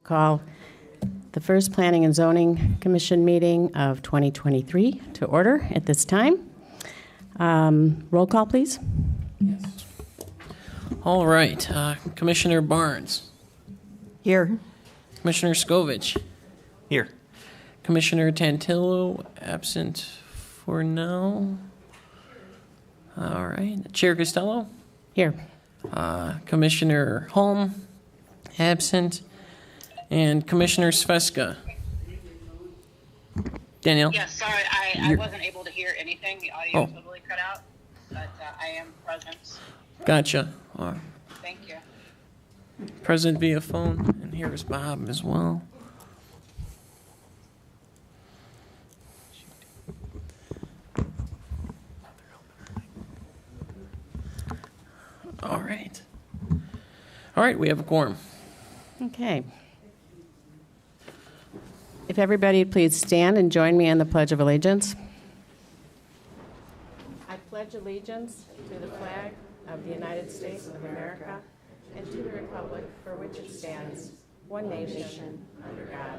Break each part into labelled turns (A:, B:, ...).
A: Call the first Planning and Zoning Commission meeting of 2023 to order at this time. Roll call, please.
B: Yes. All right. Commissioner Barnes.
A: Here.
B: Commissioner Scovich.
C: Here.
B: Commissioner Tantillo, absent for now. All right. Chair Costello.
A: Here.
B: Commissioner Holm, absent. And Commissioner Sveska. Danielle?
D: Yes, sorry, I wasn't able to hear anything. The audio totally cut out, but I am present.
B: Gotcha.
D: Thank you.
B: Present via phone. And here's Bob as well. All right. All right, we have a quorum.
A: Okay. If everybody would please stand and join me in the Pledge of Allegiance. I pledge allegiance to the flag of the United States of America and to the republic for which it stands, one nation, under God,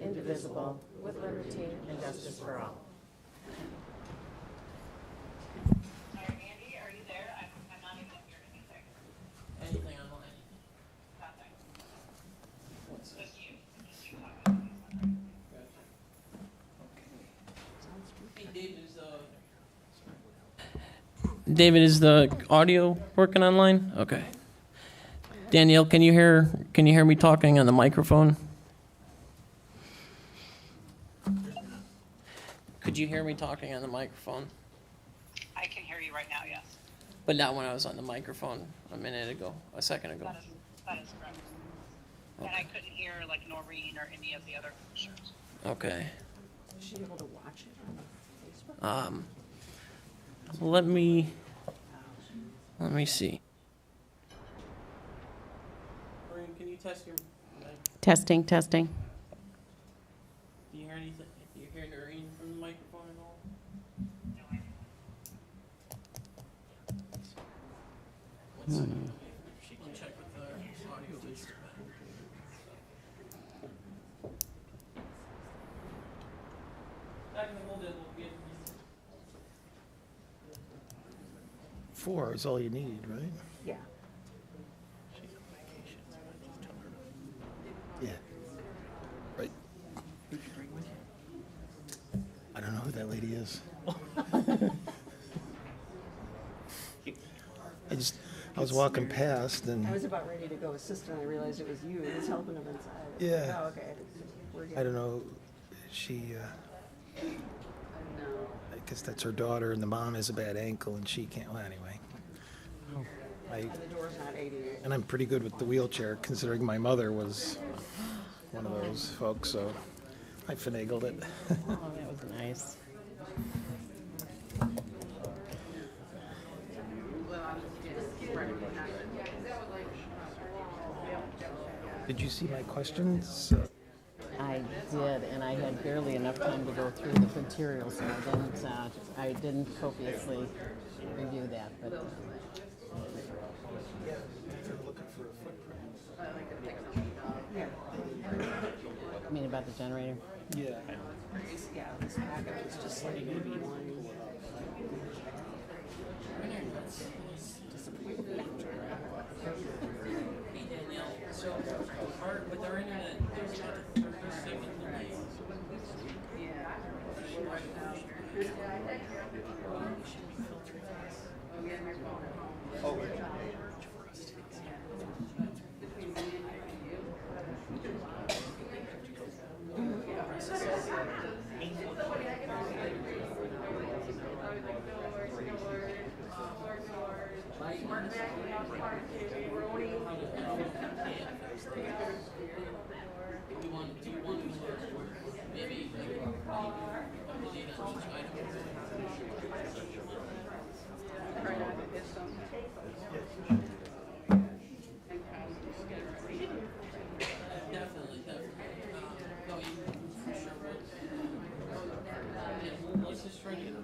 A: indivisible, with liberty and justice for all.
D: Sorry, Andy, are you there? I'm not able to hear anything.
B: Anything online?
D: Nothing. Just you. Just you talking.
B: David, is the audio working online? Okay. Danielle, can you hear me talking on the microphone? Could you hear me talking on the microphone?
D: I can hear you right now, yes.
B: But not when I was on the microphone a second ago.
D: That is correct.
B: Okay.
D: And I couldn't hear like Noreen or any of the other commissioners.
B: Okay.
E: Was she able to watch it on Facebook?
B: Let me see. Maureen, can you test your mic?
A: Testing.
B: Do you hear anything? Do you hear Noreen from the microphone at all?
D: No, I
B: Let's see. She can check with the audio too. Back in the hold it, we'll get.
C: 4 is all you need, right?
E: Yeah.
C: Yeah. Right. I don't know who that lady is. I was walking past and
E: I was about ready to go assist and I realized it was you. It was helping him inside.
C: Yeah.
E: Oh, okay. We're good.
C: I don't know, I guess that's her daughter and the mom has a bad ankle and she can't, well, anyway.
E: And the door's not 88.
C: And I'm pretty good with the wheelchair considering my mother was one of those folks, so I finagled it.
A: Oh, that was nice.
C: Did you see my questions?
A: I did, and I had barely enough time to go through the materials, so I didn't copiously review that. But
C: Looking for a footprint.
A: you mean about the generator?
C: Yeah.
E: Yeah, this packet was just like maybe one.
B: Hey Danielle, so with our internet, there's about a 30-second delay. Let's just try to get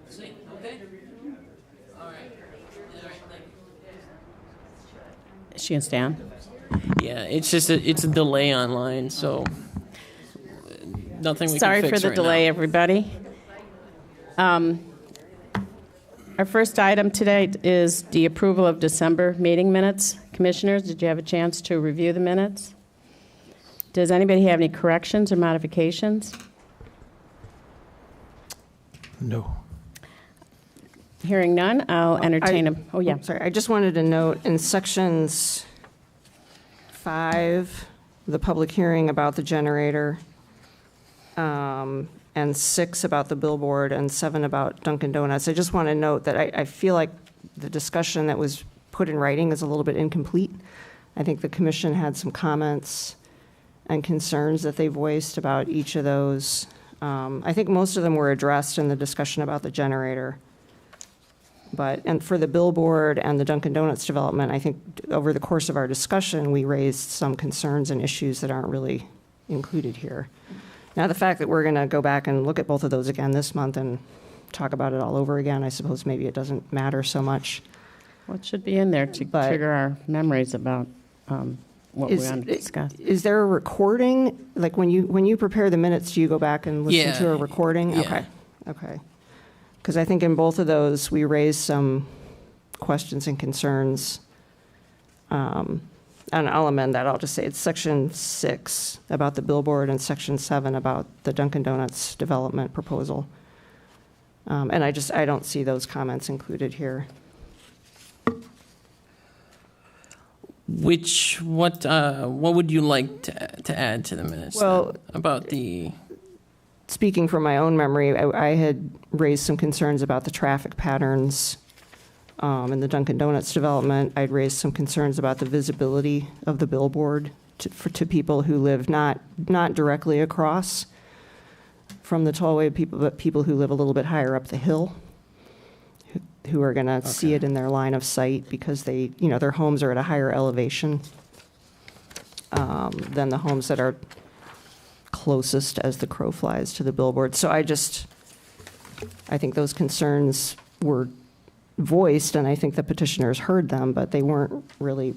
B: see, okay? All right.
A: Is she gonna stand?
B: Yeah, it's just it's a delay online, so nothing we
A: Sorry
B: can
A: for
B: fix
A: the
B: right
A: delay,
B: now.
A: everybody. Our first item today is the approval of December meeting minutes. Commissioners, did you have a chance to review the minutes? Does anybody have any corrections or modifications?
C: No.
A: Hearing none, I'll entertain a, oh yeah.
E: Sorry, I just wanted to note in sections 5, the public hearing about the generator, and 6 about the billboard, and 7 about Dunkin' Donuts. I just want to note that I feel like the discussion that was put in writing is a little bit incomplete. I think the commission had some comments and concerns that they voiced about each of those. I think most of them were addressed in the discussion about the generator. And for the billboard and the Dunkin' Donuts development, I think over the course of our discussion, we raised some concerns and issues that aren't really included here. Now, the fact that we're going to go back and look at both of those again this month and talk about it all over again, I suppose maybe it doesn't matter so much.
A: Well, it should be in there to
E: But-
A: trigger our memories about what we want to discuss.
E: Is there a recording? Like when you prepare the minutes, do you go back and listen to a recording?
B: Yeah.
E: Okay. Because I think in both of those, we raised some questions and concerns. And I'll amend that. I'll just say it's section 6 about the billboard and section 7 about the Dunkin' Donuts development proposal. And I don't see those comments included here.
B: What would you like to add to the minutes?
E: Well,
B: then, about the
E: Speaking from my own memory, I had raised some concerns about the traffic patterns in the Dunkin' Donuts development. I'd raised some concerns about the visibility of the billboard to people who live not directly across from the tollway, but people who live a little bit higher up the hill, who are going to see it in their line of sight because their homes are at a higher elevation than the homes that are closest as the crow flies to the billboard. So I think those concerns were voiced, and I think the petitioners heard them, but they weren't really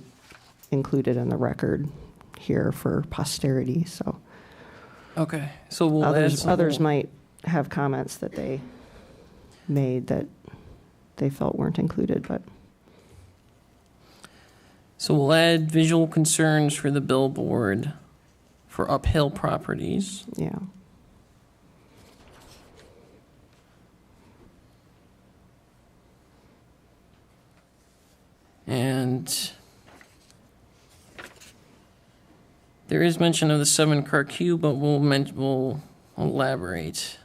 E: included in the record here for posterity. So
B: okay, so we'll
E: others might have comments that they made that they felt weren't included, but
B: So we'll add visual concerns for the billboard for uphill properties.
E: yeah.
B: And there is mention of the 7-car queue, but we'll elaborate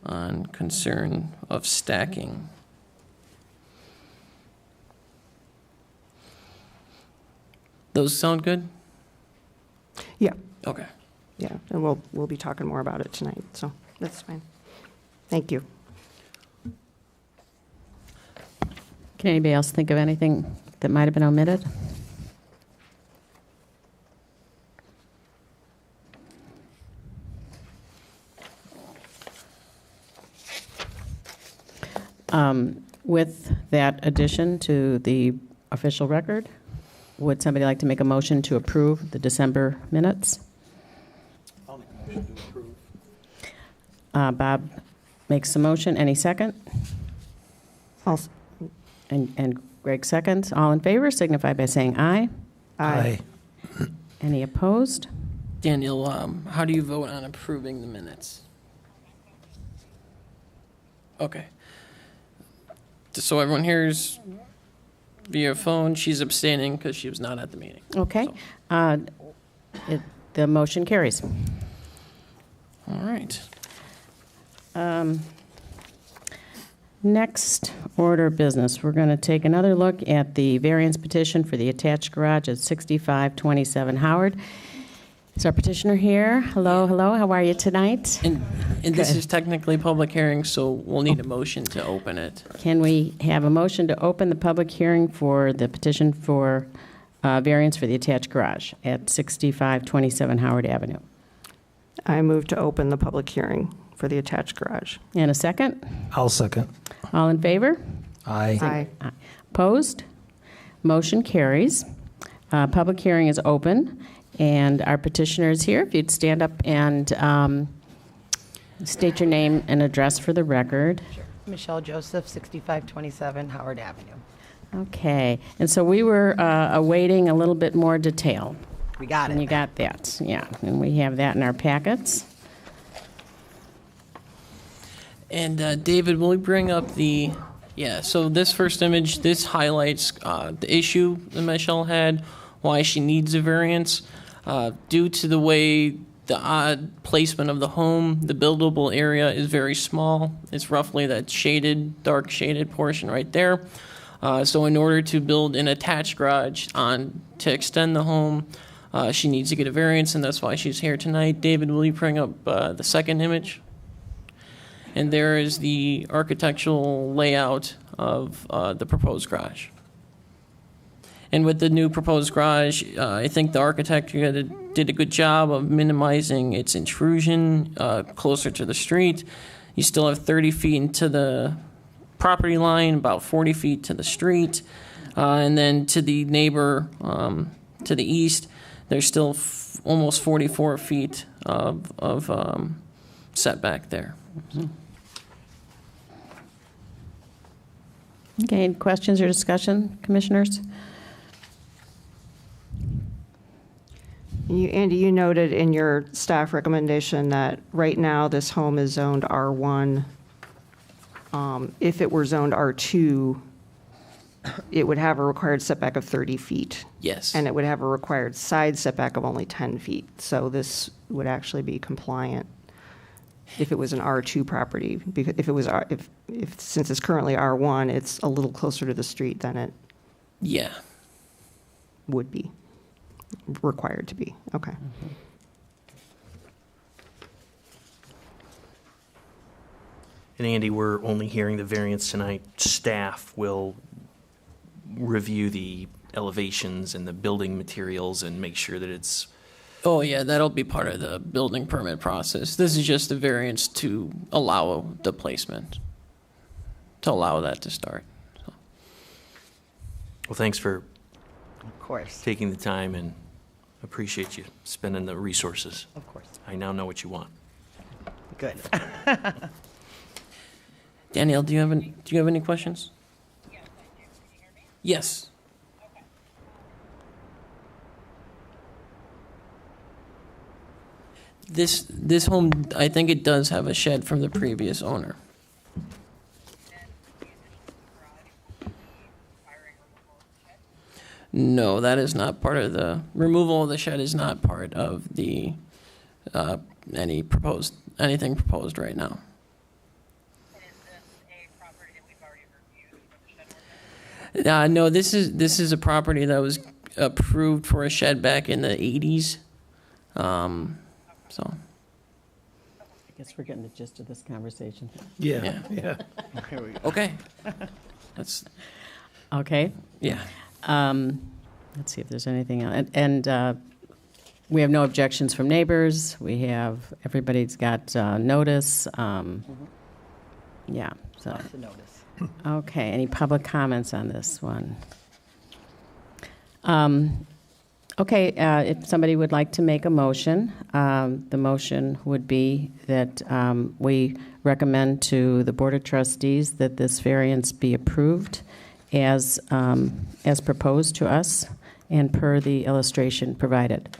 B: on concern of stacking. Those sound good?
E: Yeah.
B: Okay.
E: Yeah, and we'll be talking more about it tonight, so that's fine. Thank you.
A: Can anybody else think of anything that might have been omitted? With that addition to the official record, would somebody like to make a motion to approve the December minutes?
C: I'll make a motion to approve.
A: Bob makes the motion. Any second? And Greg seconds. All in favor signify by saying aye.
C: Aye.
A: Any opposed?
B: Daniel, how do you vote on approving the minutes? Okay. Just so everyone hears via phone, she's abstaining because she was not at the meeting.
A: Okay.
B: So-
A: The motion carries.
B: All right.
A: Next order of business, we're going to take another look at the variance petition for the attached garage at 6527 Howard. Is our petitioner here? Hello, hello. How are you tonight?
B: And this is technically a public hearing, so we'll need a motion to open it.
A: Can we have a motion to open the public hearing for the petition for variance for the attached garage at 6527 Howard Avenue?
E: I move to open the public hearing for the attached garage.
A: And a second?
C: I'll second.
A: All in favor?
C: Aye.
E: Aye.
A: Opposed?
F: Motion carries. Public hearing is open, and our petitioner is here. If you'd stand up and state your name and address for the record.
G: Michelle Joseph, 6527 Howard Avenue.
F: Okay, and so we were awaiting a little bit more detail.
G: We got
F: And you
G: it.
F: got that, yeah, and we have that in our packets.
B: And David, will we bring up the, so this first image, this highlights the issue that Michelle had, why she needs a variance. Due to the way the odd placement of the home, the buildable area is very small. It's roughly that shaded, dark shaded portion right there. So in order to build an attached garage to extend the home, she needs to get a variance, and that's why she's here tonight. David, will you bring up the second image? And there is the architectural layout of the proposed garage. And with the new proposed garage, I think the architect did a good job of minimizing its intrusion closer to the street. You still have 30 feet into the property line, about 40 feet to the street. And then to the neighbor to the east, there's still almost 44 feet of setback there.
F: Okay, any questions or discussion, commissioners?
E: Andy, you noted in your staff recommendation that right now this home is zoned R1. If it were zoned R2, it would have a required setback of 30 feet.
B: Yes.
E: And it would have a required side setback of only 10 feet. So this would actually be compliant if it was an R2 property. Because if it was, since it's currently R1, it's a little closer to the street than it would be required to be. Okay.
H: And Andy, we're only hearing the variance tonight. Staff will review the elevations and the building materials and make sure that it's...
B: Oh, yeah, that'll be part of the building permit process. This is just a variance to allow the placement, to allow that to start. So.
H: Well, thanks for
G: Of course.
H: taking the time, and appreciate you spending the resources.
G: Of course.
H: I now know what you want.
G: Good.
B: Danielle, do you have any questions?
D: Yes, I do. Can you hear me?
B: Yes.
D: Okay.
B: This home, I think it does have a shed from the previous owner.
D: And the addition to the garage will be requiring removal of the shed?
B: No, that is not part of the removal of the shed. Is not part of the anything proposed right now.
D: And is this a property that we've already reviewed for the shed ordinance?
B: No, this is a property that was approved for a shed back in the 80s. So
F: I guess we're getting the gist of this conversation.
C: Yeah.
B: okay, that's
F: Okay.
B: yeah.
F: Let's see if there's anything else. And we have no objections from neighbors. Everybody's got notice. Yeah, so,
G: Lots of notice.
F: okay. Any public comments on this one? Okay, if somebody would like to make a motion, the motion would be that we recommend to the Board of Trustees that this variance be approved as proposed to us and per the illustration provided.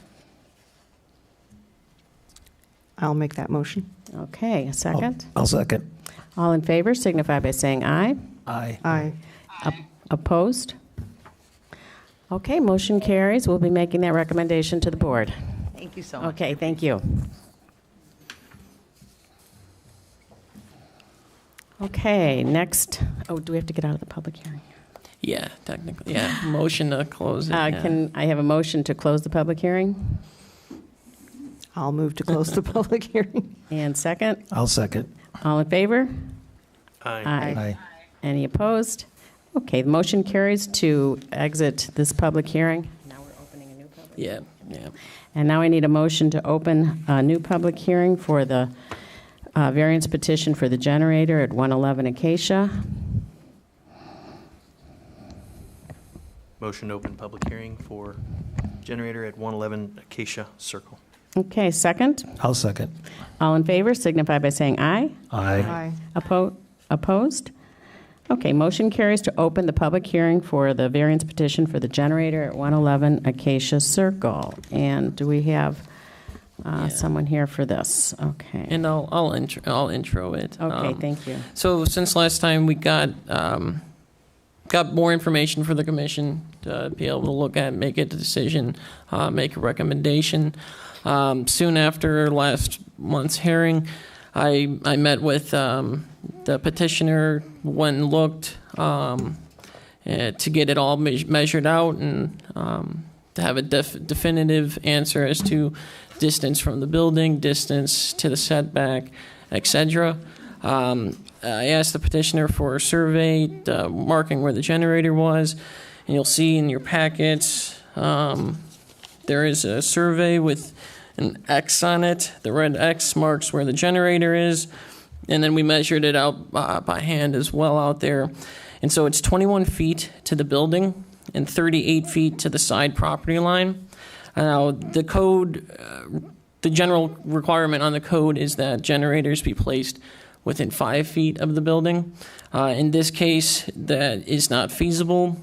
E: I'll make that motion.
F: Okay, a second.
C: I'll second.
F: All in favor signify by saying aye.
C: Aye.
E: Aye.
F: Opposed? Okay, motion carries. We'll be making that recommendation to the board.
G: Thank you so much.
F: Okay, thank you. Okay, next, do we have to get out of the public hearing?
B: Yeah, technically, yeah. Motion to close it. Yeah.
F: Can I have a motion to close the public hearing?
E: I'll move to close the public hearing.
F: And second?
C: I'll second.
F: All in favor?
H: Aye.
C: Aye.
F: Any opposed? Okay, the motion carries to exit this public hearing. Now we're opening a new public.
B: Yeah.
F: And now I need a motion to open a new public hearing for the variance petition for the generator at 111 Acacia.
H: Motion to open public hearing for generator at 111 Acacia Circle.
F: Okay, second.
C: I'll second.
F: All in favor signify by saying aye.
C: Aye.
F: Opposed? Okay, motion carries to open the public hearing for the variance petition for the generator at 111 Acacia Circle. And do we have someone here for this? Okay.
B: And I'll intro it.
F: Okay, thank you.
B: So since last time, we got more information for the commission to be able to look at, make a decision, make a recommendation. Soon after last month's hearing, I met with the petitioner, went and looked to get it all measured out and to have a definitive answer as to distance from the building, distance to the setback, etc. I asked the petitioner for a survey marking where the generator was, and you'll see in your packets there is a survey with an X on it. The red X marks where the generator is, and then we measured it out by hand as well out there. And so it's 21 feet to the building and 38 feet to the side property line. Now, the code, the general requirement on the code is that generators be placed within 5 feet of the building. In this case, that is not feasible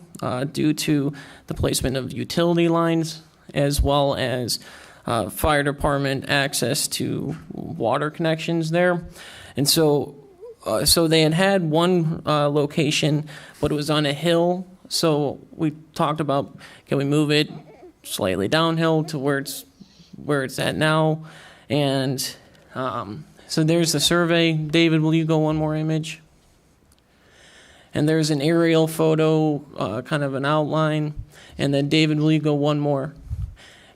B: due to the placement of utility lines as well as fire department access to water connections there. And so they had one location, but it was on a hill. So we talked about, can we move it slightly downhill to where it's at now? And so there's the survey. David, will you go one more image? And there's an aerial photo, kind of an outline. And then David, will you go one more?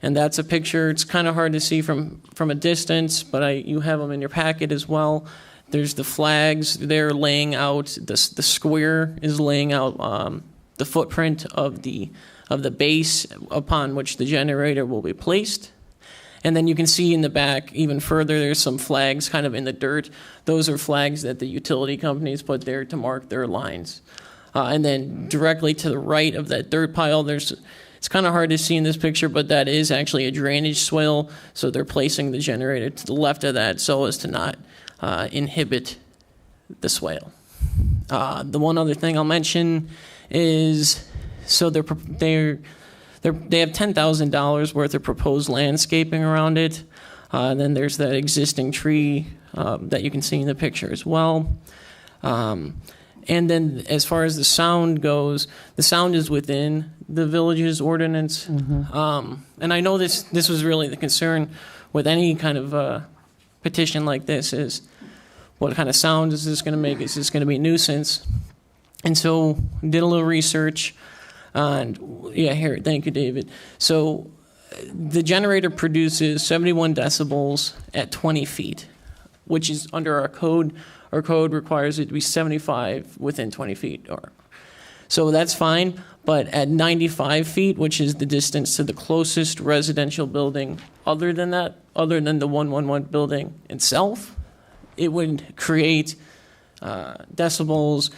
B: And that's a picture. It's kind of hard to see from a distance, but you have them in your packet as well. There's the flags. They're laying out, the square is laying out the footprint of the base upon which the generator will be placed. And then you can see in the back, even further, there's some flags kind of in the dirt. Those are flags that the utility companies put there to mark their lines. And then directly to the right of that dirt pile, it's kind of hard to see in this picture, but that is actually a drainage swale. So they're placing the generator to the left of that so as to not inhibit the swale. The one other thing I'll mention is, so they have $10,000 worth of proposed landscaping around it. And then there's that existing tree that you can see in the picture as well. And then as far as the sound goes, the sound is within the village's ordinance. Mm-hmm. And I know this was really the concern with any kind of petition like this is, what kind of sound is this going to make? Is this going to be a nuisance? And so did a little research. And yeah, here, thank you, David. So the generator produces 71 decibels at 20 feet, which is under our code. Our code requires it to be 75 within 20 feet. So that's fine, but at 95 feet, which is the distance to the closest residential building other than the 111 building itself, it would create decibels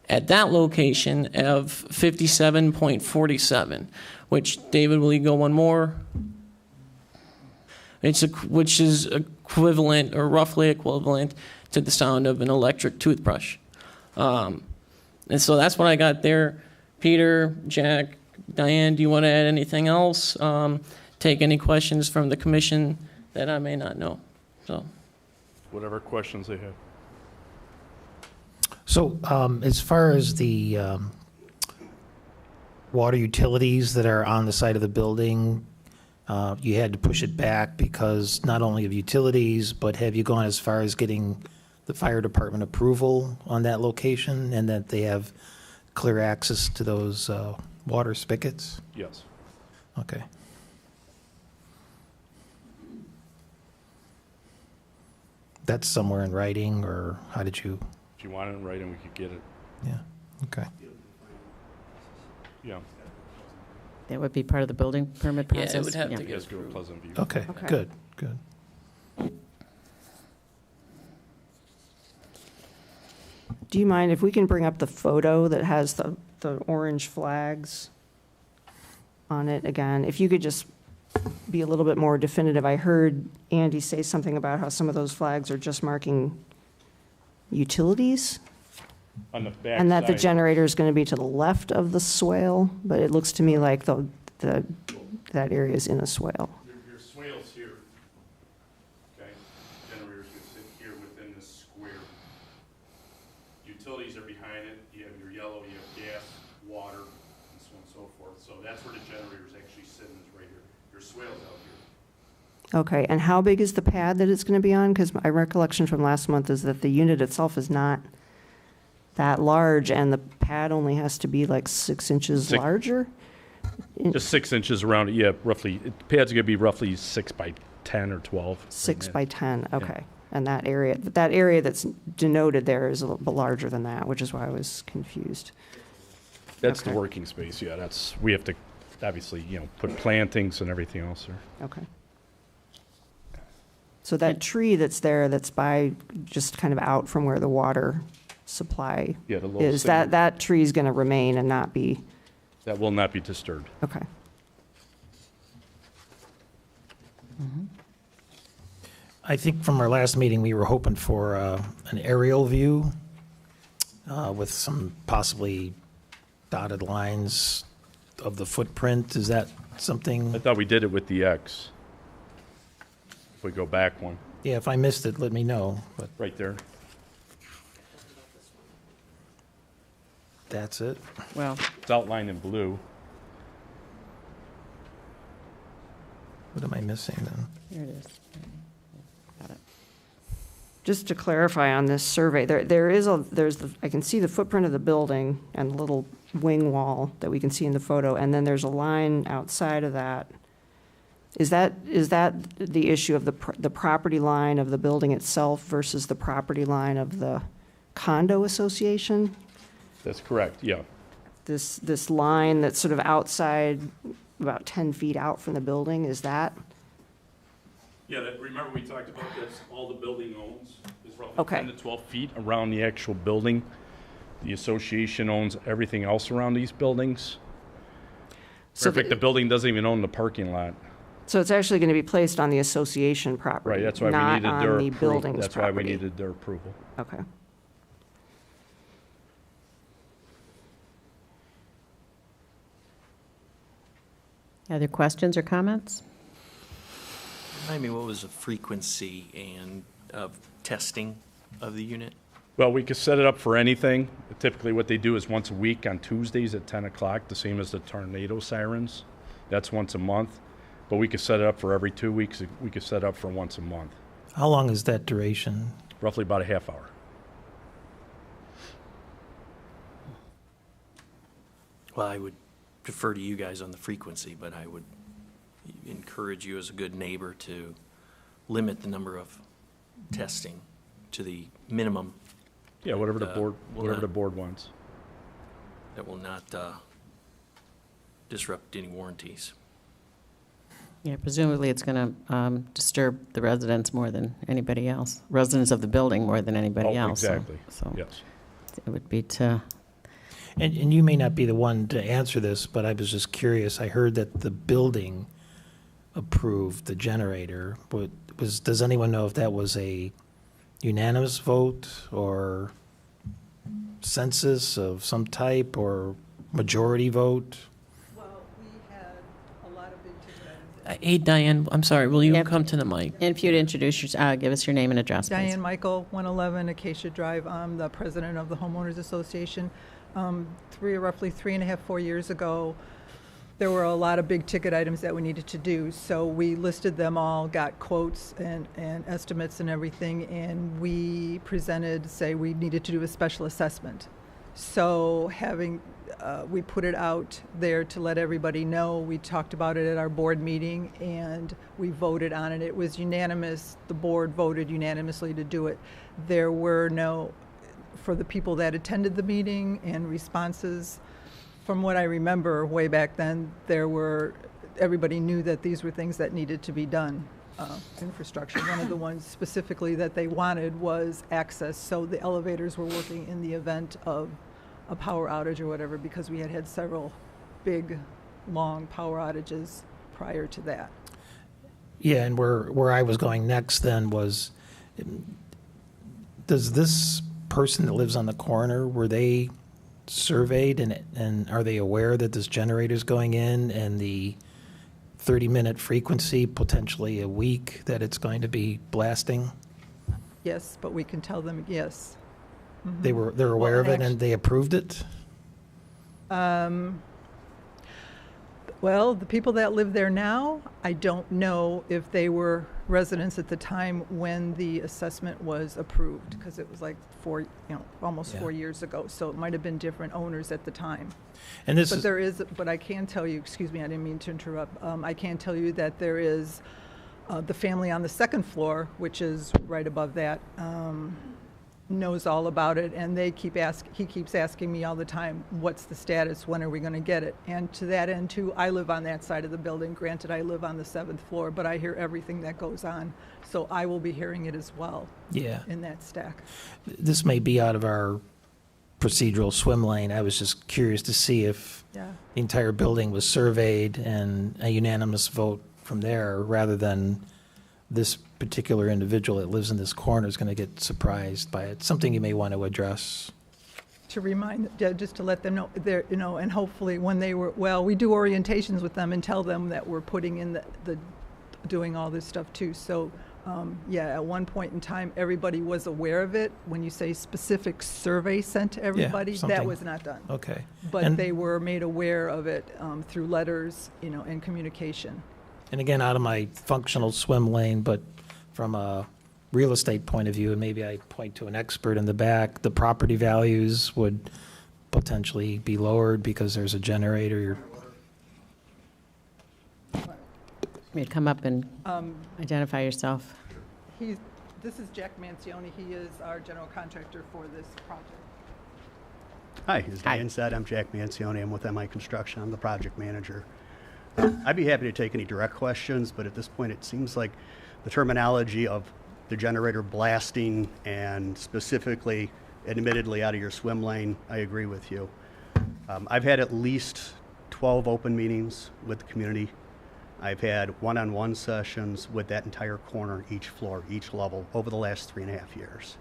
B: at that location of 57.47, which, David, will you go one more? Which is equivalent, or roughly equivalent, to the sound of an electric toothbrush. And so that's what I got there. Peter, Jack, Diane, do you want to add anything else? Take any questions from the commission that I may not know. So,
I: whatever questions they have.
C: So as far as the water utilities that are on the side of the building, you had to push it back because not only of utilities, but have you gone as far as getting the fire department approval on that location and that they have clear access to those water spigots?
I: Yes.
C: Okay. That's somewhere in writing, or how did you?
I: If you want it in writing, we could get it.
C: Yeah, okay.
I: Yeah.
F: That would be part of the building permit process?
B: Yeah, it would have to
I: You
B: get
I: guys go to
B: approved.
I: Pleasant View.
C: Okay,
E: Okay.
C: good.
E: Do you mind if we can bring up the photo that has the orange flags on it again. If you could just be a little bit more definitive. I heard Andy say something about how some of those flags are just marking utilities,
I: On the back
E: and that the
I: side,
E: generator is going to be to the left of the swale, but it looks to me like that area is in a swale.
I: your swale's here. Okay? Generator's gonna sit here within this square. Utilities are behind it. You have your yellow, you have gas, water, and so on and so forth. So that's where the generator's actually sitting, is right here. Your swale's out here.
E: Okay, and how big is the pad that it's going to be on? Because my recollection from last month is that the unit itself is not that large, and the pad only has to be like 6 inches larger?
I: Just 6 inches around it, yeah, roughly. The pad's gonna be roughly 6 by 10 or 12.
E: 6 by 10, okay. And that area that's denoted there is a little bit larger than that, which is why I was confused.
I: That's
E: Okay.
I: the working space, yeah, we have to, obviously, put plantings and everything else there.
E: Okay. So that tree that's there, that's just kind of out from where the water supply
I: Yeah, the little
E: is,
I: single-
E: that tree is going to remain and not be,
I: That will not be disturbed.
E: okay.
C: I think from our last meeting, we were hoping for an aerial view with some possibly dotted lines of the footprint. Is that
I: I
C: something?
I: thought we did it with the X. If we go back one,
C: Yeah, if I missed it, let me know, but
I: right there.
C: that's it.
F: Well,
I: It's outlined in blue.
C: What am I missing then?
F: here it is. Got it.
E: Just to clarify on this survey, I can see the footprint of the building and the little wing wall that we can see in the photo, and then there's a line outside of that. Is that the issue of the property line of the building itself versus the property line of the condo association?
I: That's correct, yeah.
E: This line that's sort of outside, about 10 feet out from the building, is that?
I: Yeah, remember we talked about that's all the building owns, is roughly
E: Okay.
I: 10 to 12 feet around the actual building. The association owns everything else around these buildings.
E: So
I: In fact, the building doesn't even own the parking lot.
E: So it's actually going to be placed on the association property?
I: Right, that's why we
E: not
I: needed
E: on
I: their
E: the
I: approval.
E: building's
I: That's why we
E: property.
I: needed their approval.
E: Okay.
F: Other questions or comments?
H: Remind me, what was the frequency and of testing of the unit?
I: Well, we could set it up for anything. Typically, what they do is once a week on Tuesdays at 10 o'clock, the same as the tornado sirens. That's once a month. But we could set it up for every 2 weeks. We could set it up for once a month,
C: How long is that duration?
I: roughly about a half hour.
H: Well, I would defer to you guys on the frequency, but I would encourage you as a good neighbor to limit the number of testing to the minimum.
I: Yeah, whatever the
H: will
I: board wants.
H: That will not disrupt any warranties.
F: Yeah, presumably it's going to disturb the residents more than anybody else, residents of the building more than anybody
I: Oh,
F: else. so-
I: exactly,
F: So
I: yes.
F: it would be to,
C: And you may not be the one to answer this, but I was just curious. I heard that the building approved the generator. Does anyone know if that was a unanimous vote or census of some type or majority vote?
J: Well, we had a lot of big ticket items.
B: Hey, Diane, I'm sorry, will you
F: Yep.
B: come to the mic?
F: and if you'd introduce give us your name and address, please.
J: Diane Michael, 111 Acacia Drive. I'm the president of the Homeowners Association. Roughly 3.5, 4 years ago, there were a lot of big ticket items that we needed to do. So we listed them all, got quotes and estimates and everything, and we presented, say, we needed to do a special assessment. So we put it out there to let everybody know. We talked about it at our board meeting, and we voted on it. It was unanimous. The board voted unanimously to do it. There were no, for the people that attended the meeting and responses, from what I remember way back then, everybody knew that these were things that needed to be done. Infrastructure. One of the ones specifically that they wanted was access, so the elevators were working in the event of a power outage or whatever, because we had several big long power outages prior to that.
C: Yeah, and where I was going next then was, does this person that lives on the corner, were they surveyed and are they aware that this generator's going in and the 30-minute frequency, potentially a week, that it's going to be blasting?
J: Yes, but we can tell them yes.
C: They're aware of it
J: and
C: and they approved it?
J: Well, the people that live there now, I don't know if they were residents at the time when the assessment was approved, because it was like almost 4 years ago. So it might have been different owners at the time.
C: And this
J: But I can tell you, excuse me, I didn't mean to interrupt. I can tell you that there is the family on the second floor, which is right above that, knows all about it, and he keeps asking me all the time, what's the status, when are we going to get it? And to that end too, I live on that side of the building. Granted, I live on the 7th floor, but I hear everything that goes on, so I will be hearing it as well.
C: Yeah.
J: In that stack.
C: This may be out of our procedural swim lane. I was just curious to see if
J: Yeah.
C: the entire building was surveyed and a unanimous vote from there, rather than this particular individual that lives in this corner is going to get surprised by it. Something you may want to address.
J: To remind, just to let them know, and hopefully when we do orientations with them and tell them that we're putting in the doing all this stuff too. So, at one point in time, everybody was aware of it. When you say specific survey sent to everybody, that
C: something.
J: was not done.
C: Okay.
J: But they were made aware of it through letters, and communication.
C: And again, out of my functional swim lane, but from a real estate point of view, and maybe I point to an expert in the back, the property values would potentially be lowered because there's a generator.
F: You come up and identify yourself.
J: This is Jack Mancioni. He is our general contractor for this project.
K: Hi, as Dan said, I'm Jack Mancioni. I'm with MI Construction. I'm the project manager. I'd be happy to take any direct questions, but at this point it seems like the terminology of the generator blasting and specifically, admittedly, out of your swim lane, I agree with you. I've had at least 12 open meetings with the community. I've had one-on-one sessions with that entire corner, each floor, each level, over the last 3.5 years.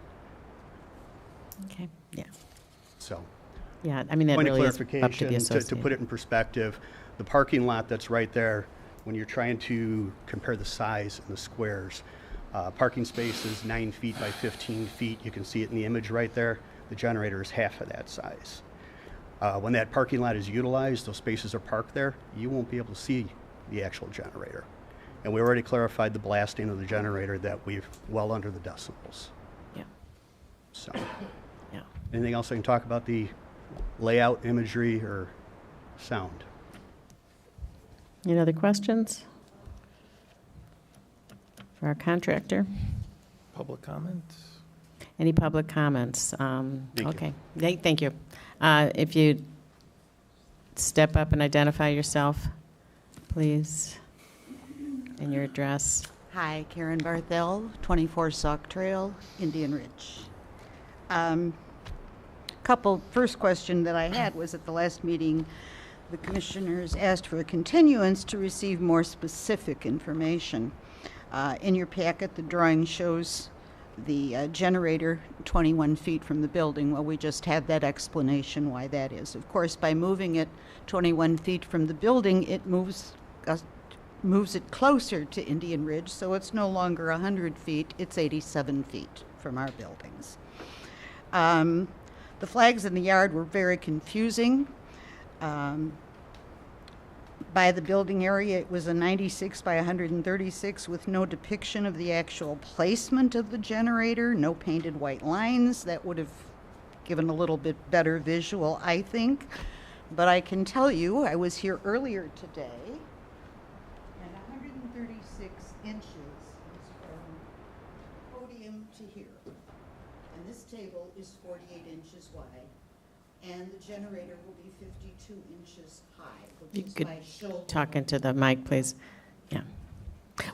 F: Okay, yeah.
K: So,
F: Yeah, I mean, that
K: point of
F: really is up to the
K: clarification,
F: association.
K: to put it in perspective, the parking lot that's right there, when you're trying to compare the size and the squares, parking space is 9 feet by 15 feet. You can see it in the image right there. The generator is half of that size. When that parking lot is utilized, those spaces are parked there, you won't be able to see the actual generator. And we already clarified the blasting of the generator that we've well under the decibels.
F: Yeah.
K: So,
F: Yeah.
K: anything else I can talk about the layout, imagery, or sound?
F: Any other questions for our contractor?
C: Public comment?
F: Any public comments?
K: Thank you.
F: Okay, thank you. If you step up and identify yourself, please, and your address.
L: Hi, Karen Barthel, 24 Sauk Trail, Indian Ridge. First question that I had was at the last meeting, the commissioners asked for a continuance to receive more specific information. In your packet, the drawing shows the generator 21 feet from the building. Well, we just had that explanation why that is. Of course, by moving it 21 feet from the building, it moves it closer to Indian Ridge, so it's no longer 100 feet, it's 87 feet from our buildings. The flags in the yard were very confusing. By the building area, it was a 96 by 136 with no depiction of the actual placement of the generator, no painted white lines. That would have given a little bit better visual, I think. But I can tell you, I was here earlier today, and 136 inches is from podium to here. And this table is 48 inches wide, and the generator will be 52 inches high,
F: You
L: which is
F: could
L: my shoulder.
F: talk into the mic, please. Yeah.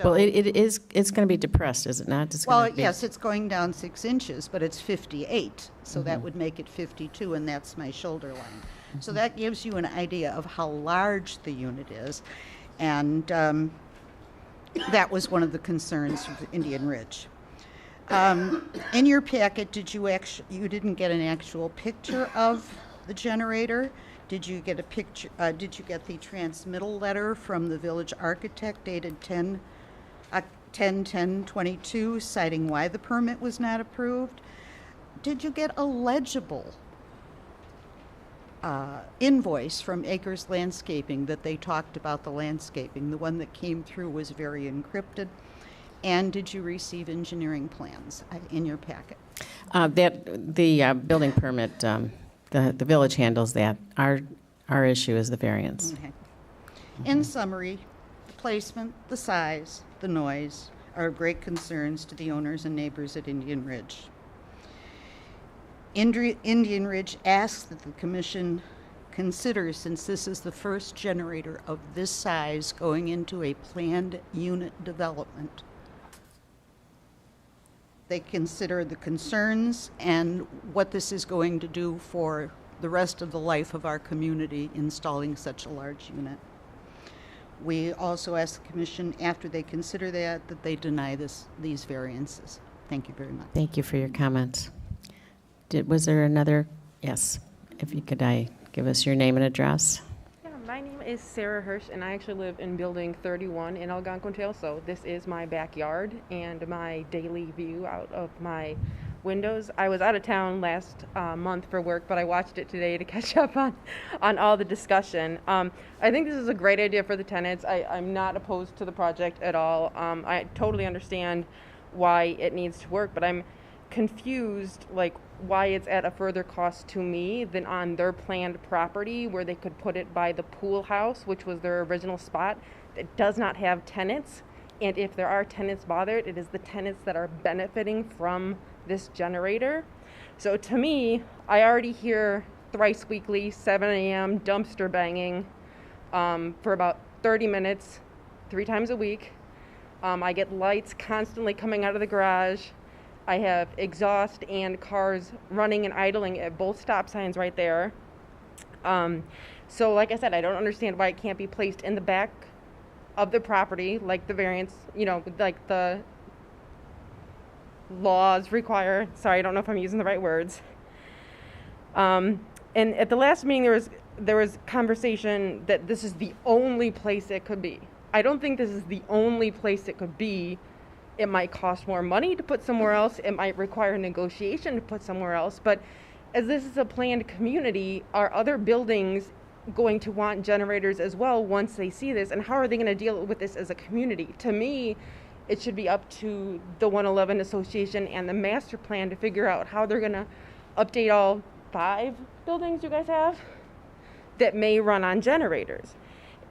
F: Well,
L: So-
F: it's going to be depressed, is it not? It's
L: Well,
F: gonna be-
L: yes, it's going down 6 inches, but it's 58, so
F: Mm-hmm.
L: that would make it 52, and that's my shoulder line. So that gives you an idea of how large the unit is, and that was one of the concerns of Indian Ridge. In your packet, you didn't get an actual picture of the generator? Did you get a picture, did you get the transmittal letter from the village architect dated 10/10/22 citing why the permit was not approved? Did you get a legible invoice from Acres Landscaping that they talked about the landscaping? The one that came through was very encrypted. And did you receive engineering plans in your packet?
F: The building permit, the village handles that. Our issue is the variance.
L: Okay. In summary, the placement, the size, the noise are of great concerns to the owners and neighbors at Indian Ridge. Indian Ridge asks that the commission consider, since this is the first generator of this size going into a planned unit development, they consider the concerns and what this is going to do for the rest of the life of our community installing such a large unit. We also ask the commission, after they consider that they deny these variances. Thank you very much.
F: Thank you for your comments. Was there another? Yes. If you could give us your name and address.
M: Yeah, my name is Sarah Hirsch, and I actually live in Building 31 in Algonquin Trail, so this is my backyard and my daily view out of my windows. I was out of town last month for work, but I watched it today to catch up on all the discussion. I think this is a great idea for the tenants. I'm not opposed to the project at all. I totally understand why it needs to work, but I'm confused, like, why it's at a further cost to me than on their planned property where they could put it by the pool house, which was their original spot, that does not have tenants. And if there are tenants bothered, it is the tenants that are benefiting from this generator. So to me, I already hear thrice weekly, 7 a.m. dumpster banging for about 30 minutes, 3 times a week. I get lights constantly coming out of the garage. I have exhaust and cars running and idling at both stop signs right there. So like I said, I don't understand why it can't be placed in the back of the property, like the variance, like the laws require. Sorry, I don't know if I'm using the right words. And at the last meeting, there was conversation that this is the only place it could be. I don't think this is the only place it could be. It might cost more money to put somewhere else. It might require negotiation to put somewhere else. But as this is a planned community, are other buildings going to want generators as well once they see this? And how are they going to deal with this as a community? To me, it should be up to the 111 Association and the master plan to figure out how they're going to update all 5 buildings you guys have that may run on generators.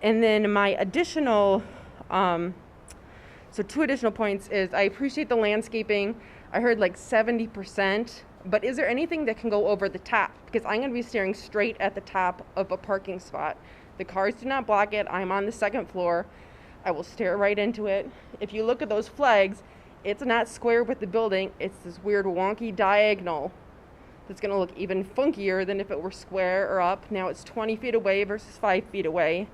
M: And then my additional, so 2 additional points is I appreciate the landscaping. I heard like 70%, but is there anything that can go over the top? Because I'm going to be staring straight at the top of a parking spot. The cars do not block it. I'm on the 2nd floor. I will stare right into it. If you look at those flags, it's not square with the building. It's this weird wonky diagonal that's going to look even funkier than if it were square or up. Now it's 20 feet away versus 5 feet away.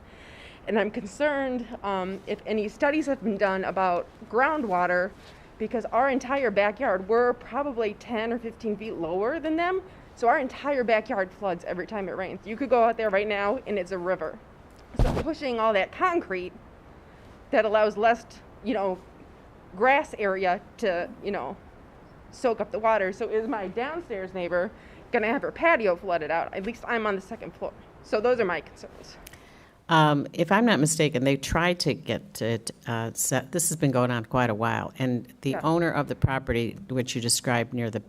M: And I'm concerned if any studies have been done about groundwater, because our entire backyard, we're probably 10 or 15 feet lower than them. So our entire backyard floods every time it rains. You could go out there right now and it's a river. So pushing all that concrete that allows less, grass area to, soak up the water. So is my downstairs neighbor gonna have her patio flooded out? At least I'm on the 2nd floor. So those are my concerns.
F: If I'm not mistaken, they tried to get it set. This has been going on quite a while, and the owner of the property, which you described near the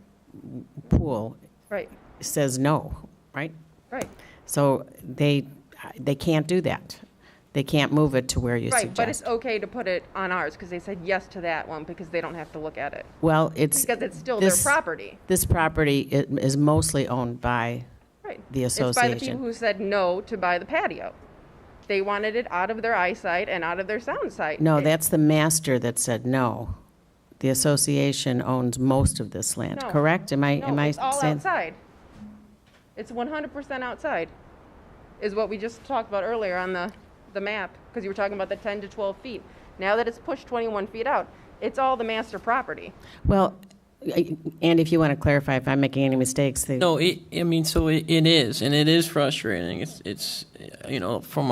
F: pool,
M: right,
F: says no, right?
M: Right.
F: So they can't do that. They can't move it to where you
M: right,
F: suggest.
M: But it's okay to put it on ours because they said yes to that one because they don't have to look at it.
F: Well, it's
M: because it's still their property.
F: This property is mostly owned by
M: right.
F: the association.
M: It's by the people who said no to buy the patio. They wanted it out of their eyesight and out of their sound sight.
F: No, that's the master that said no. The association owns most of this land,
M: No.
F: correct? Am I
M: It's all
F: saying?
M: outside. It's 100% outside, is what we just talked about earlier on the map, because you were talking about the 10 to 12 feet. Now that it's pushed 21 feet out, it's all the master property.
F: Well, and if you want to clarify if I'm making any mistakes.
B: No, it is, and it is frustrating. It's from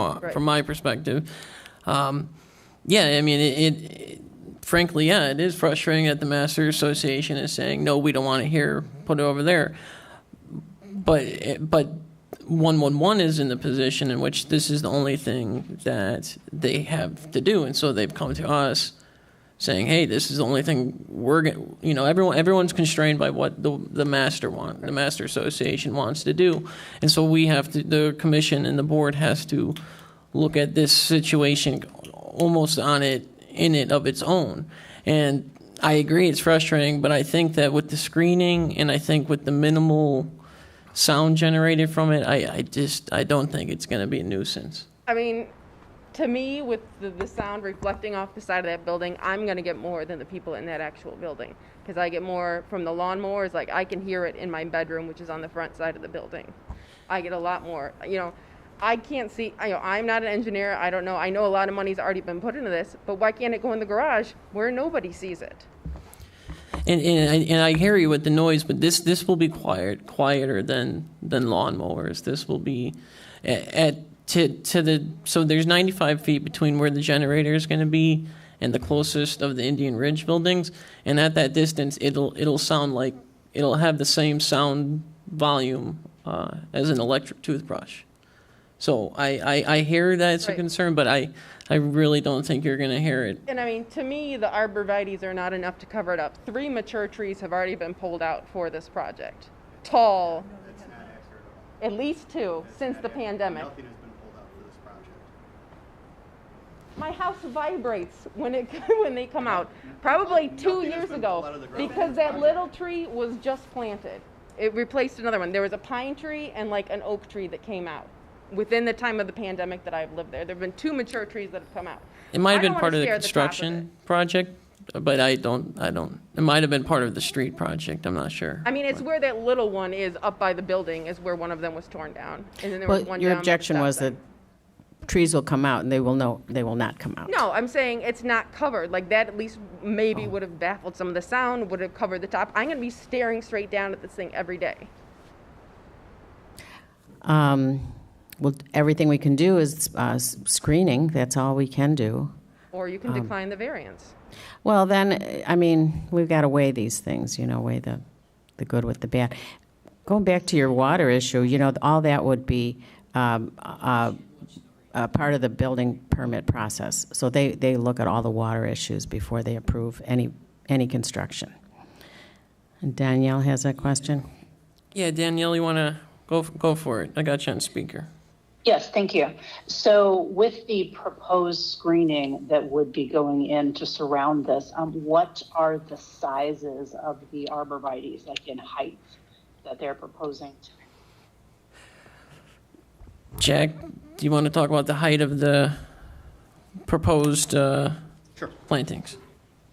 B: my perspective. Yeah, I mean, it frankly, yeah, it is frustrating that the Master Association is saying, no, we don't want it here, put it over there. But 111 is in the position in which this is the only thing that they have to do, and so they've come to us saying, hey, this is the only thing everyone's constrained by what the Master Association wants to do. And so we have to, the commission and the board has to look at this situation almost in it of its own. And I agree it's frustrating, but I think that with the screening and I think with the minimal sound generated from it, I don't think it's going to be a nuisance.
M: I mean, to me, with the sound reflecting off the side of that building, I'm going to get more than the people in that actual building, because I get more from the lawnmowers. Like, I can hear it in my bedroom, which is on the front side of the building. I get a lot more. I can't see, I'm not an engineer. I don't know. I know a lot of money's already been put into this, but why can't it go in the garage where nobody sees it?
B: And I hear you with the noise, but this will be quieter than lawnmowers. This will be so there's 95 feet between where the generator is going to be and the closest of the Indian Ridge buildings, and at that distance, it'll sound like it'll have the same sound volume as an electric toothbrush. So I hear that it's a concern, but I really don't think you're going to hear it.
M: And I mean, to me, the arborvitaes are not enough to cover it up. 3 mature trees have already been pulled out for this project. Tall, at least 2 since the pandemic.
K: Nothing has been pulled out for this project.
M: My house vibrates when they come out. Probably 2 years ago, because that little tree was just planted. It replaced another one. There was a pine tree and like an oak tree that came out within the time of the pandemic that I've lived there. There have been 2 mature trees that have come out.
B: It might have been part of the construction project, but I don't. It might have been part of the street project. I'm not sure.
M: I mean, it's where that little one is up by the building is where one of them was torn down. And then there was one
F: your
M: down
F: objection was that trees will come out and they will not come out.
M: No, I'm saying it's not covered. Like that at least maybe would have baffled some of the sound, would have covered the top. I'm going to be staring straight down at this thing every day.
F: Well, everything we can do is screening. That's all we can do.
M: Or you can decline the variance.
F: Well, then, I mean, we've got to weigh these things, weigh the good with the bad. Going back to your water issue, all that would be part of the building permit process. So they look at all the water issues before they approve any construction. And Danielle has a question.
B: Yeah, Danielle, you want to go for it? I got you on speaker.
N: Yes, thank you. So with the proposed screening that would be going in to surround this, what are the sizes of the arborvitaes, like in height, that they're proposing?
B: Jack, do you want to talk about the height of the proposed plantings?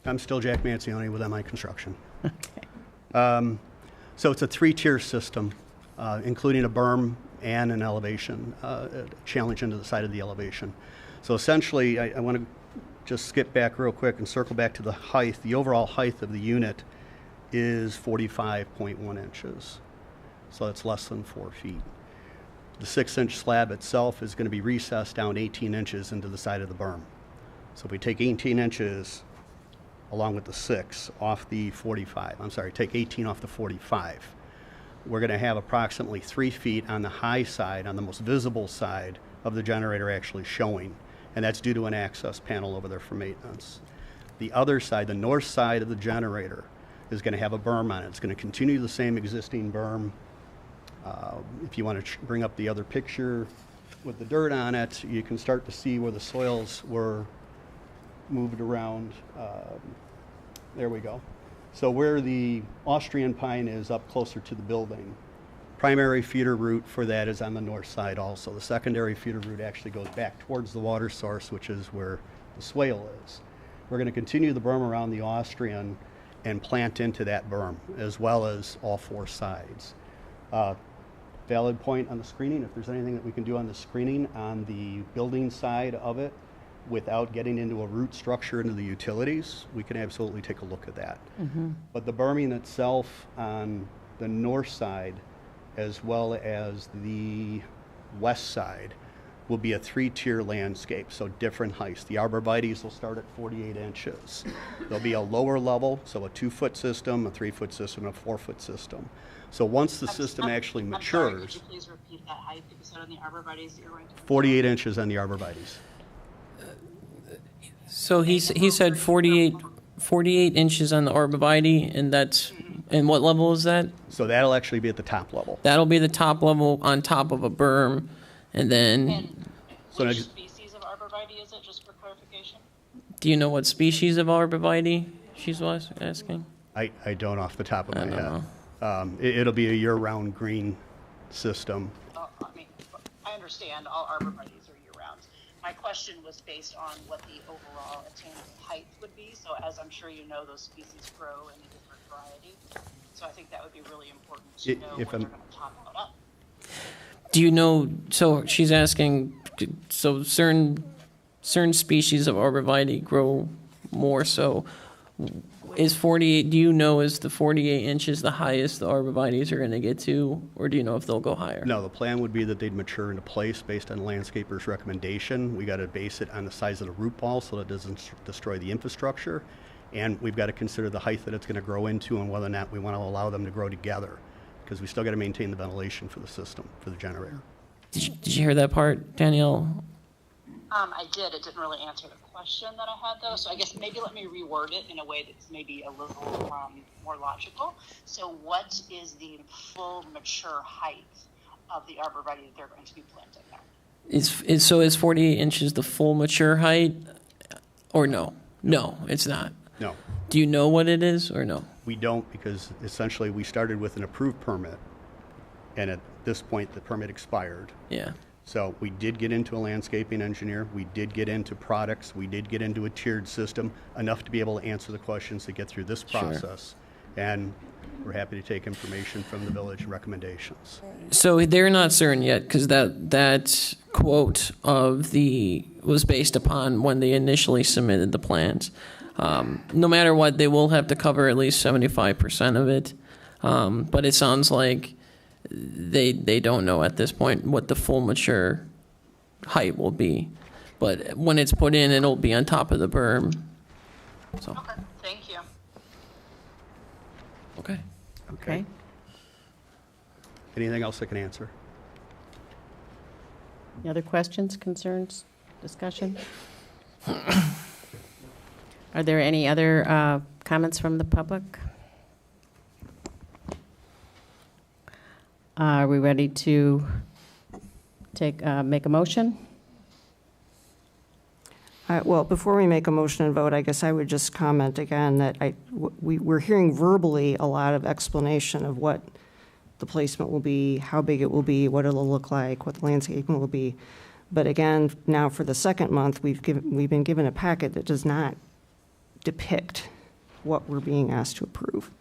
K: I'm still Jack Mancioni with MI Construction. Okay. So it's a 3-tier system, including a berm and an elevation, challenge into the side of the elevation. So essentially, I want to just skip back real quick and circle back to the height. The overall height of the unit is 45.1 inches. So that's less than 4 feet. The 6-inch slab itself is going to be recessed down 18 inches into the side of the berm. So if we take 18 inches along with the 6 off the 45, take 18 off the 45, we're going to have approximately 3 feet on the high side, on the most visible side of the generator actually showing. And that's due to an access panel over there for maintenance. The other side, the north side of the generator, is going to have a berm on it. It's going to continue the same existing berm. If you want to bring up the other picture with the dirt on it, you can start to see where the soils were moved around. There we go. So where the Austrian pine is up closer to the building, primary feeder route for that is on the north side also. The secondary feeder route actually goes back towards the water source, which is where the swale is. We're going to continue the berm around the Austrian and plant into that berm, as well as all four sides. Valid point on the screening. If there's anything that we can do on the screening on the building side of it without getting into a root structure into the utilities, we can absolutely take a look at that. But the berming itself on the north side as well as the west side will be a 3-tier landscape, so different heights. The arborvitaes will start at 48 inches. There'll be a lower level, so a 2-foot system, a 3-foot system, and a 4-foot system. So once the system actually matures,
D: Could you please repeat that height that you said on the arborvitaes that you're going to?
K: 48 inches on the arborvitaes.
B: So he said 48 inches on the arborvitae, and that's, and what level is that?
K: So that'll actually be at the top level.
B: That'll be the top level on top of a berm, and then,
K: So
D: Which species of arborvitae is it, just for clarification?
B: do you know what species of arborvitae she was asking?
K: I don't off the top of my
B: I don't
K: head. It'll be a year-round green system.
D: I mean, I understand all arborvitaes are year-round. My question was based on what the overall attainable height would be. So as I'm sure you know, those species grow in a different variety. So I think that would be really important to know what they're going to top out up.
B: Do you know, so she's asking, so certain species of arborvitae grow more, so is 48, do you know, is the 48 inches the highest the arborvitaes are going to get to, or do you know if they'll go higher?
K: No, the plan would be that they'd mature into place based on the landscaper's recommendation. We got to base it on the size of the root ball so that it doesn't destroy the infrastructure. And we've got to consider the height that it's going to grow into and whether or not we want to allow them to grow together, because we still got to maintain the ventilation for the system, for the generator.
B: Did you hear that part, Danielle?
D: I did. It didn't really answer the question that I had, though. So I guess maybe let me reword it in a way that's maybe a little more logical. So what is the full mature height of the arborvitae that they're going to be planting there?
B: Is 48 inches the full mature height, or no? No, it's not.
K: No.
B: Do you know what it is, or no?
K: We don't, because essentially we started with an approved permit, and at this point the permit expired.
B: Yeah.
K: So we did get into a landscaping engineer, we did get into products, we did get into a tiered system, enough to be able to answer the questions to get through this process. Sure. And we're happy to take information from the village recommendations.
B: So they're not certain yet, because that quote of was based upon when they initially submitted the plans. No matter what, they will have to cover at least 75% of it. But it sounds like they don't know at this point what the full mature height will be. But when it's put in, it'll be on top of the berm. So.
D: Okay, thank you.
B: Okay.
F: Okay.
K: Anything else I can answer?
F: Any other questions, concerns, discussion? Are there any other comments from the public? Are we ready to make a motion?
E: Well, before we make a motion and vote, I guess I would just comment again that we're hearing verbally a lot of explanation of what the placement will be, how big it will be, what it'll look like, what the landscaping will be. But again, now for the second month, we've been given a packet that does not depict what we're being asked to approve,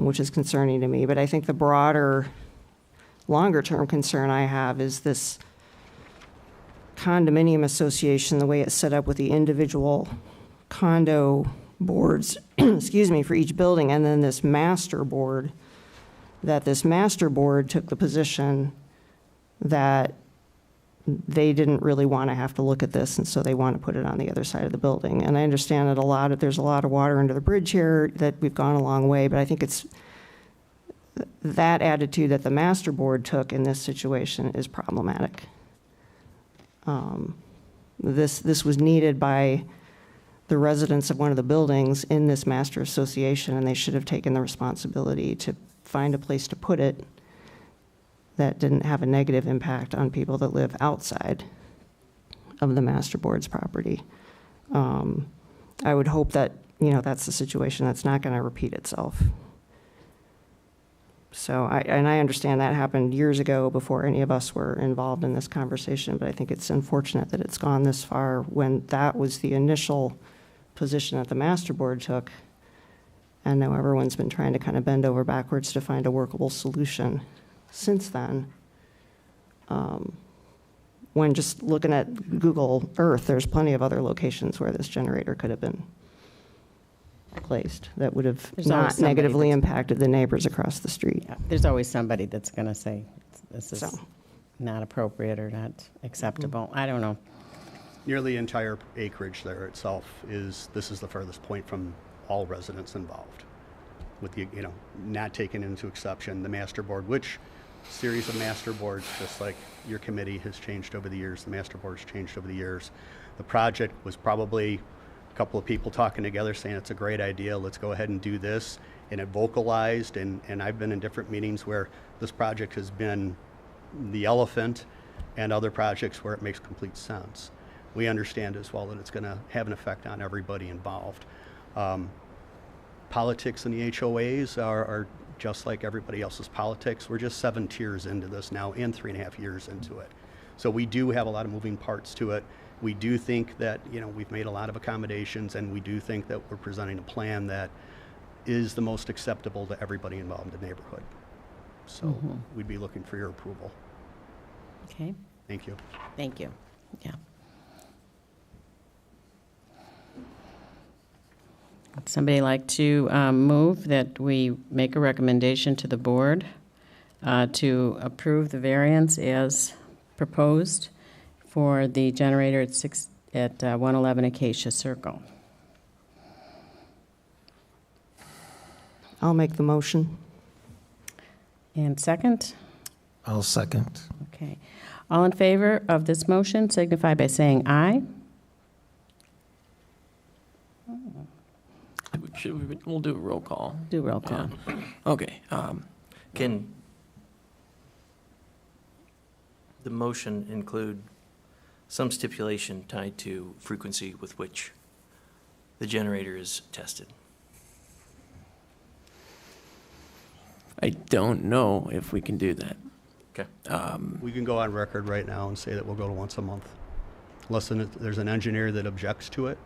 E: which is concerning to me. But I think the broader, longer-term concern I have is this condominium association, the way it's set up with the individual condo boards, excuse me, for each building, and then this master board, that this master board took the position that they didn't really want to have to look at this, and so they want to put it on the other side of the building. And I understand that there's a lot of water under the bridge here, that we've gone a long way, but I think it's that attitude that the master board took in this situation is problematic. This was needed by the residents of one of the buildings in this master association, and they should have taken the responsibility to find a place to put it that didn't have a negative impact on people that live outside of the master board's property. I would hope that, that's the situation that's not going to repeat itself. So I understand that happened years ago before any of us were involved in this conversation, but I think it's unfortunate that it's gone this far when that was the initial position that the master board took. And now everyone's been trying to kind of bend over backwards to find a workable solution since then. When just looking at Google Earth, there's plenty of other locations where this generator could have been placed that would have
F: There's always
E: not
F: somebody
E: negatively
F: that's-
E: impacted the neighbors across the street.
F: Yeah, there's always somebody that's going to say this is
E: So.
F: not appropriate or not acceptable. I don't know.
K: Nearly the entire acreage there itself this is the furthest point from all residents involved. With the, not taking into exception the master board, which series of master boards, just like your committee has changed over the years, the master board's changed over the years. The project was probably a couple of people talking together saying it's a great idea, let's go ahead and do this. And it vocalized, and I've been in different meetings where this project has been the elephant and other projects where it makes complete sense. We understand as well that it's going to have an effect on everybody involved. Politics in the HOAs are just like everybody else's politics. We're just 7 tiers into this now and 3.5 years into it. So we do have a lot of moving parts to it. We do think that, we've made a lot of accommodations, and we do think that we're presenting a plan that is the most acceptable to everybody involved in the neighborhood. So we'd be looking for your approval.
F: Okay.
K: Thank you.
F: Thank you. Yeah. Would somebody like to move that we make a recommendation to the board to approve the variance as proposed for the generator at 111 Acacia Circle?
E: I'll make the motion.
F: And second?
C: I'll second.
F: Okay. All in favor of this motion signify by saying aye.
B: We'll do a roll call.
F: Do roll call.
B: Yeah. Okay.
H: Can the motion include some stipulation tied to frequency with which the generator is tested?
B: I don't know if we can do that.
H: Okay.
K: We can go on record right now and say that we'll go to once a month. Unless there's an engineer that objects to it,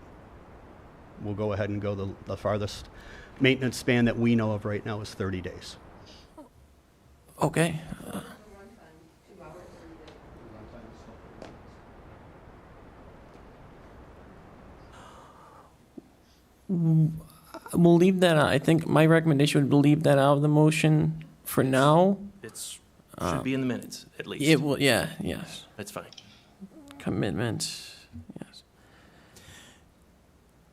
K: we'll go ahead and go the farthest maintenance span that we know of right now is 30 days.
B: Okay. We'll leave that out. I think my recommendation would be leave that out of the motion for now.
H: It's should be in the minutes, at least.
B: It will, yeah, yes.
H: That's fine.
B: Commitment, yes.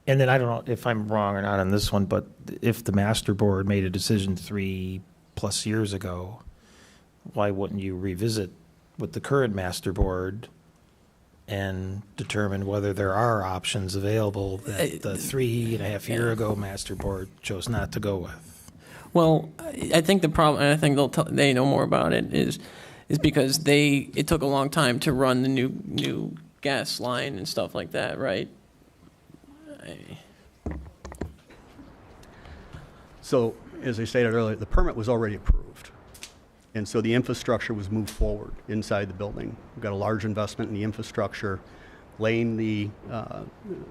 C: And then I don't know if I'm wrong or not on this one, but if the master board made a decision 3+ years ago, why wouldn't you revisit with the current master board and determine whether there are options available that the 3.5 year ago master board chose not to go with?
B: Well, I think the problem, and I think they know more about it, is because it took a long time to run the new gas line and stuff like that, right?
K: So, as I stated earlier, the permit was already approved. And so the infrastructure was moved forward inside the building. We've got a large investment in the infrastructure, laying the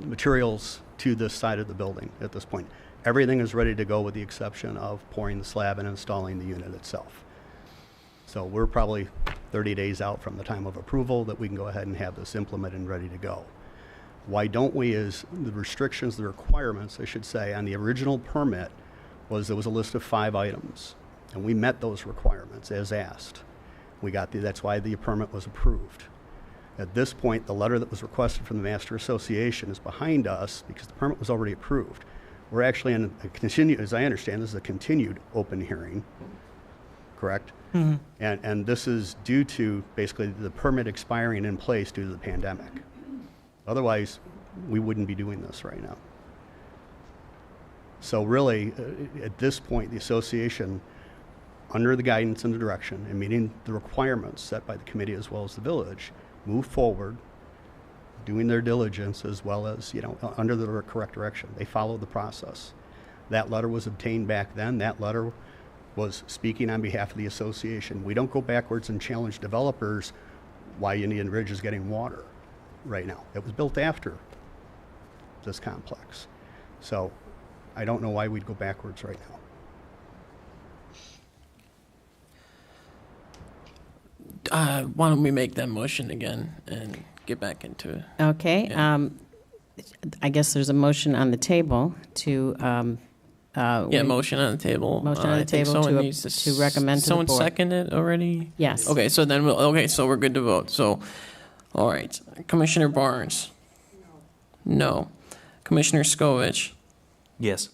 K: materials to this side of the building at this point. Everything is ready to go with the exception of pouring the slab and installing the unit itself. So we're probably 30 days out from the time of approval that we can go ahead and have this implemented and ready to go. Why don't we is the restrictions, the requirements, I should say, on the original permit there was a list of 5 items. And we met those requirements as asked. That's why the permit was approved. At this point, the letter that was requested from the Master Association is behind us because the permit was already approved. We're actually in a continued, as I understand, this is a continued open hearing, correct?
B: Mm-hmm.
K: And this is due to basically the permit expiring in place due to the pandemic. Otherwise, we wouldn't be doing this right now. So really, at this point, the association, under the guidance and the direction and meeting the requirements set by the committee as well as the village, move forward, doing their diligence as well as, under the correct direction. They followed the process. That letter was obtained back then. That letter was speaking on behalf of the association. We don't go backwards and challenge developers why Indian Ridge is getting water right now. It was built after this complex. So I don't know why we'd go backwards right
B: now. Why don't we make that motion again and get back into it?
F: Okay.
B: Yeah.
F: I guess there's a motion on the table to.
B: Motion on the table.
F: Motion on the table to recommend to the board.
B: Someone second it already?
F: Yes.
B: Okay, so then so we're good to vote. So, all right. Commissioner Barnes? No. Commissioner Scovich?
H: Yes.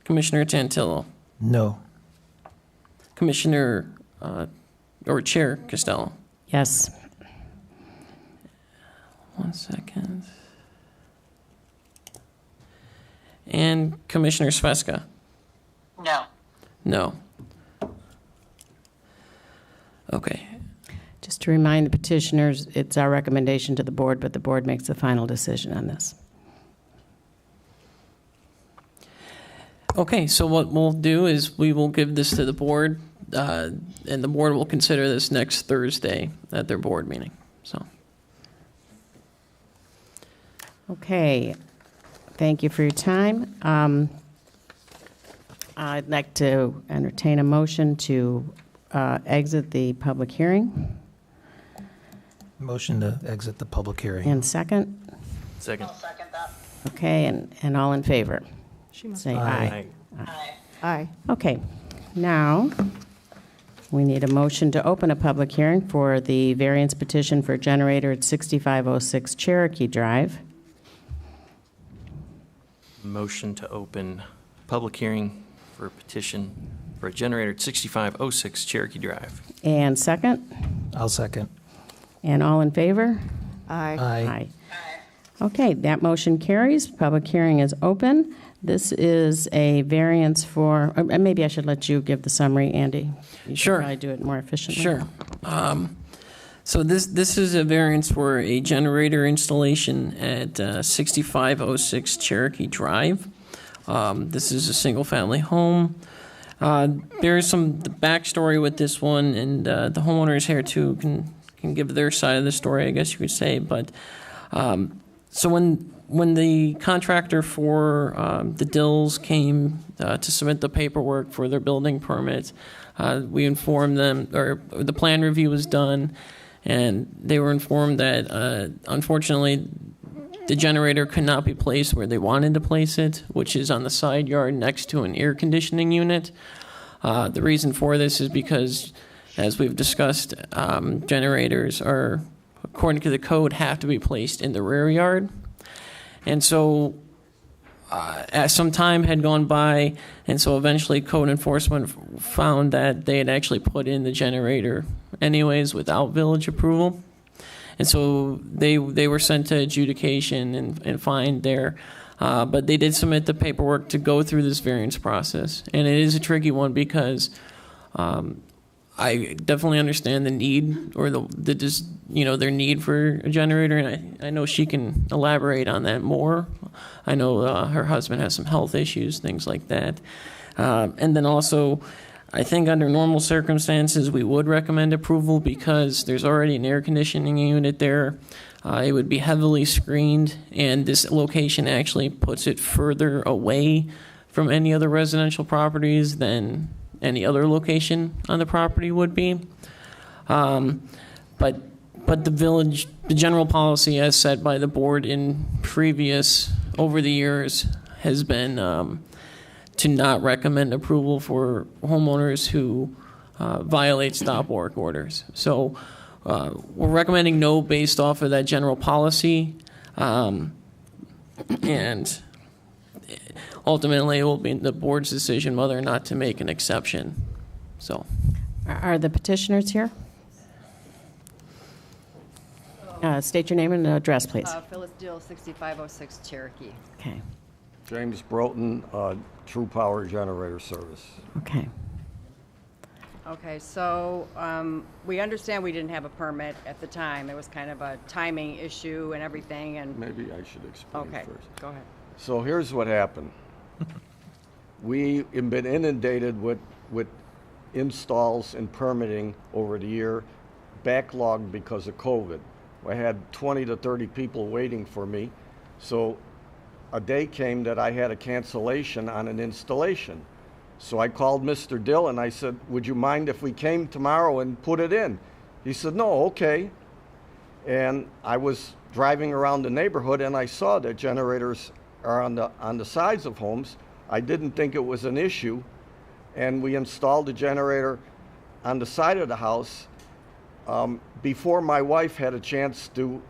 B: Commissioner Tantillo?
C: No.
B: Commissioner or Chair Costello?
F: Yes.
B: 1 second. And Commissioner Sveska?
D: No.
B: No. Okay.
F: Just to remind the petitioners, it's our recommendation to the board, but the board makes the final decision on this.
B: Okay, so what we'll do is we will give this to the board, and the board will consider this next Thursday at their board meeting. So.
F: Okay. Thank you for your time. I'd like to entertain a motion to exit the public hearing.
C: Motion to exit the public hearing.
F: And second?
H: Second.
D: I'll second that.
F: Okay, and all in favor? Say
C: Aye.
F: aye.
D: Aye.
E: Aye.
F: Okay, now we need a motion to open a public hearing for the variance petition for a generator at 6506 Cherokee Drive.
H: Motion to open public hearing for a petition for a generator at 6506 Cherokee Drive.
F: And second?
C: I'll second.
F: And all in favor?
E: Aye.
C: Aye.
F: Okay, that motion carries. Public hearing is open. This is a variance for, or maybe I should let you give the summary, Andy. You
B: Sure.
F: should probably do it more efficiently.
B: Sure. So this is a variance for a generator installation at 6506 Cherokee Drive. This is a single-family home. There is some backstory with this one, and the homeowners here too can give their side of the story, I guess you could say. But so when the contractor for the Dills came to submit the paperwork for their building permit, we informed them, or the plan review was done, and they were informed that unfortunately the generator could not be placed where they wanted to place it, which is on the side yard next to an air conditioning unit. The reason for this is because, as we've discussed, generators are, according to the code, have to be placed in the rear yard. And so as some time had gone by, and so eventually code enforcement found that they had actually put in the generator anyways without village approval. And so they were sent to adjudication and fined there. But they did submit the paperwork to go through this variance process. And it is a tricky one because I definitely understand the need, or their need for a generator, and I know she can elaborate on that more. I know her husband has some health issues, things like that. And then also, I think under normal circumstances, we would recommend approval because there's already an air conditioning unit there. It would be heavily screened, and this location actually puts it further away from any other residential properties than any other location on the property would be. But the general policy as set by the board over the years, has been to not recommend approval for homeowners who violate stop work orders. So we're recommending no based off of that general policy, and ultimately it will be the board's decision whether or not to make an exception. So,
F: Are the petitioners here? State your name and address, please.
O: Phyllis Dill, 6506 Cherokee.
F: Okay.
P: James Broughton, True Power Generator Service.
F: Okay.
O: Okay, so we understand we didn't have a permit at the time. It was kind of a timing issue and everything. And
P: maybe I should explain
O: okay,
P: first.
O: Go ahead.
P: So here's what happened. we have been inundated with installs and permitting over the year, backlogged because of COVID. I had 20 to 30 people waiting for me. So a day came that I had a cancellation on an installation. So I called Mr. Dill and I said, would you mind if we came tomorrow and put it in? He said, no, okay. And I was driving around the neighborhood and I saw that generators are on the sides of homes. I didn't think it was an issue. And we installed the generator on the side of the house before my wife had a chance to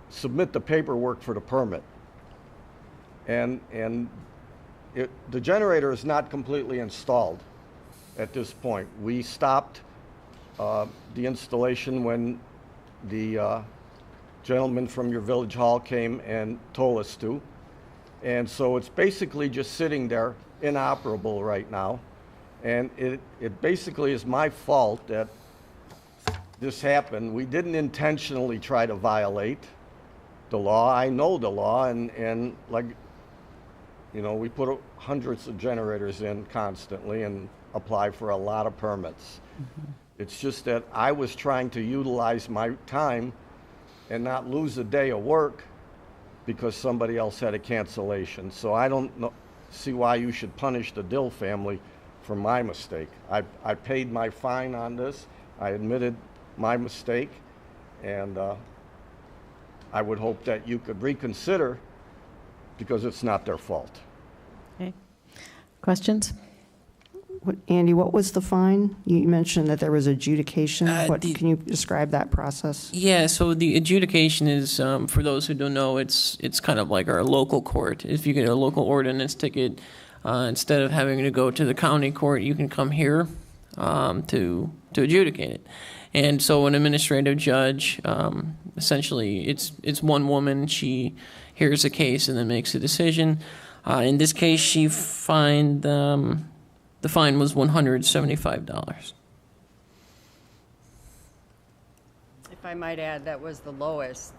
P: submit the paperwork for the permit. And the generator is not completely installed at this point. We stopped the installation when the gentleman from your village hall came and told us to. And so it's basically just sitting there inoperable right now. And it basically is my fault that this happened. We didn't intentionally try to violate the law. I know the law, and like, you know, we put hundreds of generators in constantly and apply for a lot of permits. Mm-hmm. It's just that I was trying to utilize my time and not lose a day of work because somebody else had a cancellation. So I don't see why you should punish the Dill family for my mistake. I paid my fine on this. I admitted my mistake, and I would hope that you could reconsider because it's not their fault.
F: Okay. Questions?
E: Andy, what was the fine? You mentioned that there was adjudication. Can you describe that process?
B: Yeah, so the adjudication is, for those who don't know, it's kind of like our local court. If you get a local ordinance ticket, instead of having to go to the county court, you can come here to adjudicate it. And so an administrative judge, essentially, it's one woman. She hears a case and then makes a decision. In this case, she fined the fine was $175.
O: If I might add, that was the lowest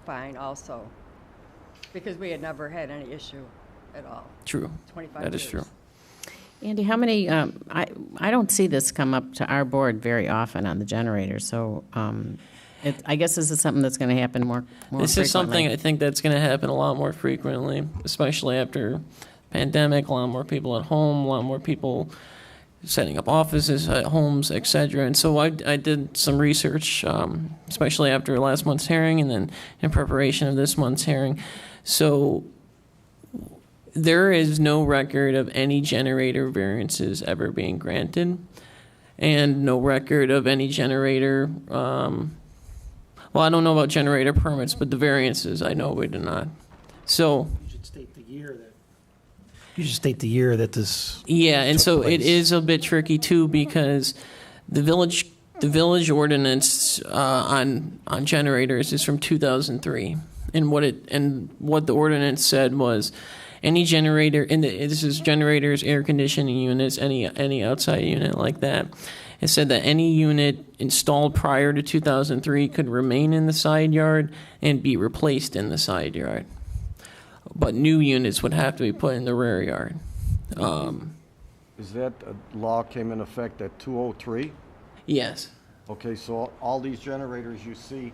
O: fine also, because we had never had any issue at all.
B: True.
O: 25
B: That is
O: years.
B: true.
F: Andy, how many, I don't see this come up to our board very often on the generator, so I guess this is something that's going to happen more
B: This
F: frequently.
B: is something I think that's going to happen a lot more frequently, especially after pandemic, a lot more people at home, a lot more people setting up offices at homes, etc. And so I did some research, especially after last month's hearing and then in preparation of this month's hearing. So there is no record of any generator variances ever being granted, and no record of any generator, well, I don't know about generator permits, but the variances, I know we do not. So
C: You should state the year that this.
B: yeah, and
C: took
B: so
C: place.
B: it is a bit tricky too, because the village ordinance on generators is from 2003, and what the ordinance said was any generator, and this is generators, air conditioning units, any outside unit like that. It said that any unit installed prior to 2003 could remain in the side yard and be replaced in the side yard. But new units would have to be put in the rear yard.
P: Is that law came in effect at 2003?
B: Yes.
P: Okay, so all these generators you see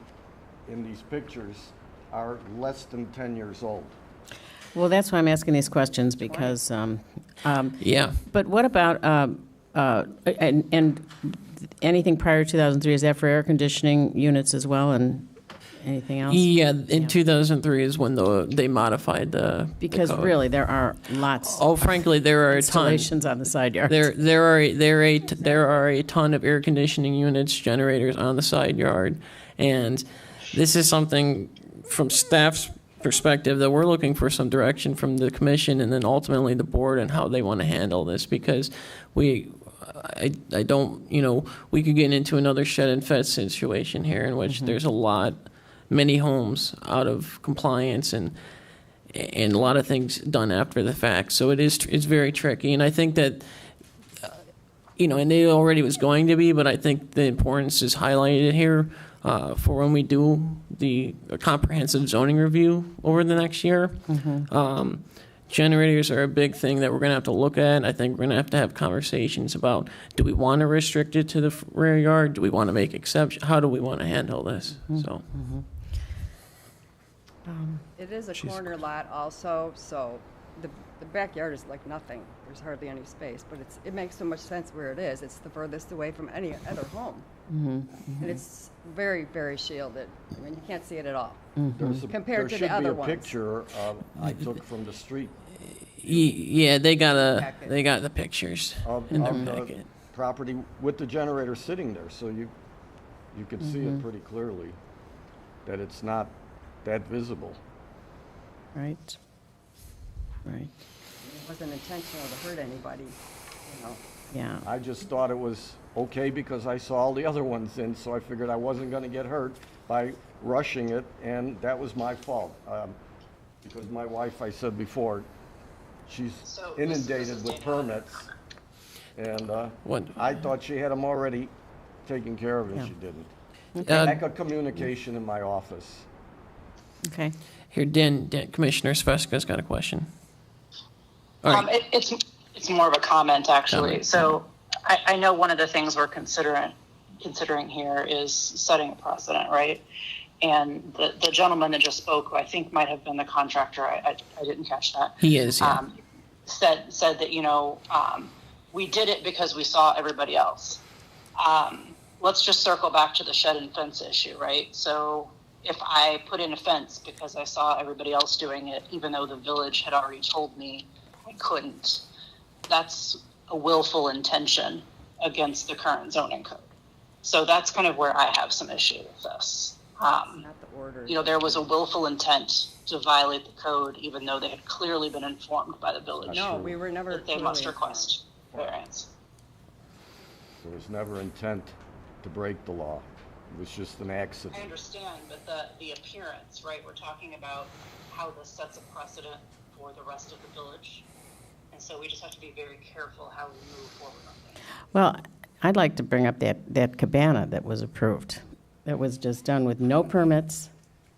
P: in these pictures are less than 10 years old.
F: Well, that's why I'm asking these questions, because,
B: yeah.
F: But what about, and anything prior to 2003, is that for air conditioning units as well, and anything else?
B: Yeah, in 2003 is when they modified the
F: Because
B: code.
F: really, there are lots.
B: Oh, frankly, there are a ton.
F: Installations on the side yard.
B: There are a ton of air conditioning units, generators on the side yard, and this is something from staff's perspective that we're looking for some direction from the commission and then ultimately the board and how they want to handle this, because I don't, we could get into another shed and fence situation here in which there's many homes out of compliance and a lot of things done after the fact. So it's very tricky. And I think that, and it already was going to be, but I think the importance is highlighted here for when we do the comprehensive zoning review over the next year. generators are a big thing that we're going to have to look at. I think we're going to have conversations about, do we want to restrict it to the rear yard? Do we want to make exceptions? How do we want to handle this? So.
O: It is a corner lot also, so the backyard is like nothing. There's hardly any space, but it makes so much sense where it is. It's the furthest away from any other home. And it's very, very shielded. I mean, you can't see it at all compared to the other ones.
P: There should be a picture I took from the street.
B: Yeah, they got the pictures in their
P: of the
B: packet.
P: property with the generator sitting there, so you could see it pretty clearly that it's not that visible.
F: Right. Right.
O: It wasn't intentional to hurt anybody, you know.
F: Yeah.
P: I just thought it was okay because I saw all the other ones in, so I figured I wasn't going to get hurt by rushing it, and that was my fault. Because my wife, I said before, she's inundated with permits, and I thought she had them already taken care of, and she didn't. Lack of communication in my office.
B: Okay. Here, Dan Commissioner Sveska's got a question.
D: It's more of a comment, actually. So I know one of the things we're considering here is setting a precedent, right? And the gentleman that just spoke, who I think might have been the contractor, I didn't catch that.
B: He is, yeah.
D: Said that, we did it because we saw everybody else. Let's just circle back to the shed and fence issue, right? So if I put in a fence because I saw everybody else doing it, even though the village had already told me I couldn't, that's a willful intention against the current zoning code. So that's kind of where I have some issue with this.
O: Not the order.
D: There was a willful intent to violate the code, even though they had clearly been informed by the village.
O: No, we were never.
D: That they must request variance.
P: There was never intent to break the law. It was just an accident.
D: I understand, but the appearance, right? We're talking about how this sets a precedent for the rest of the village. And so we just have to be very careful how we move forward on things.
F: Well, I'd like to bring up that cabana that was approved. That was just done with no permits,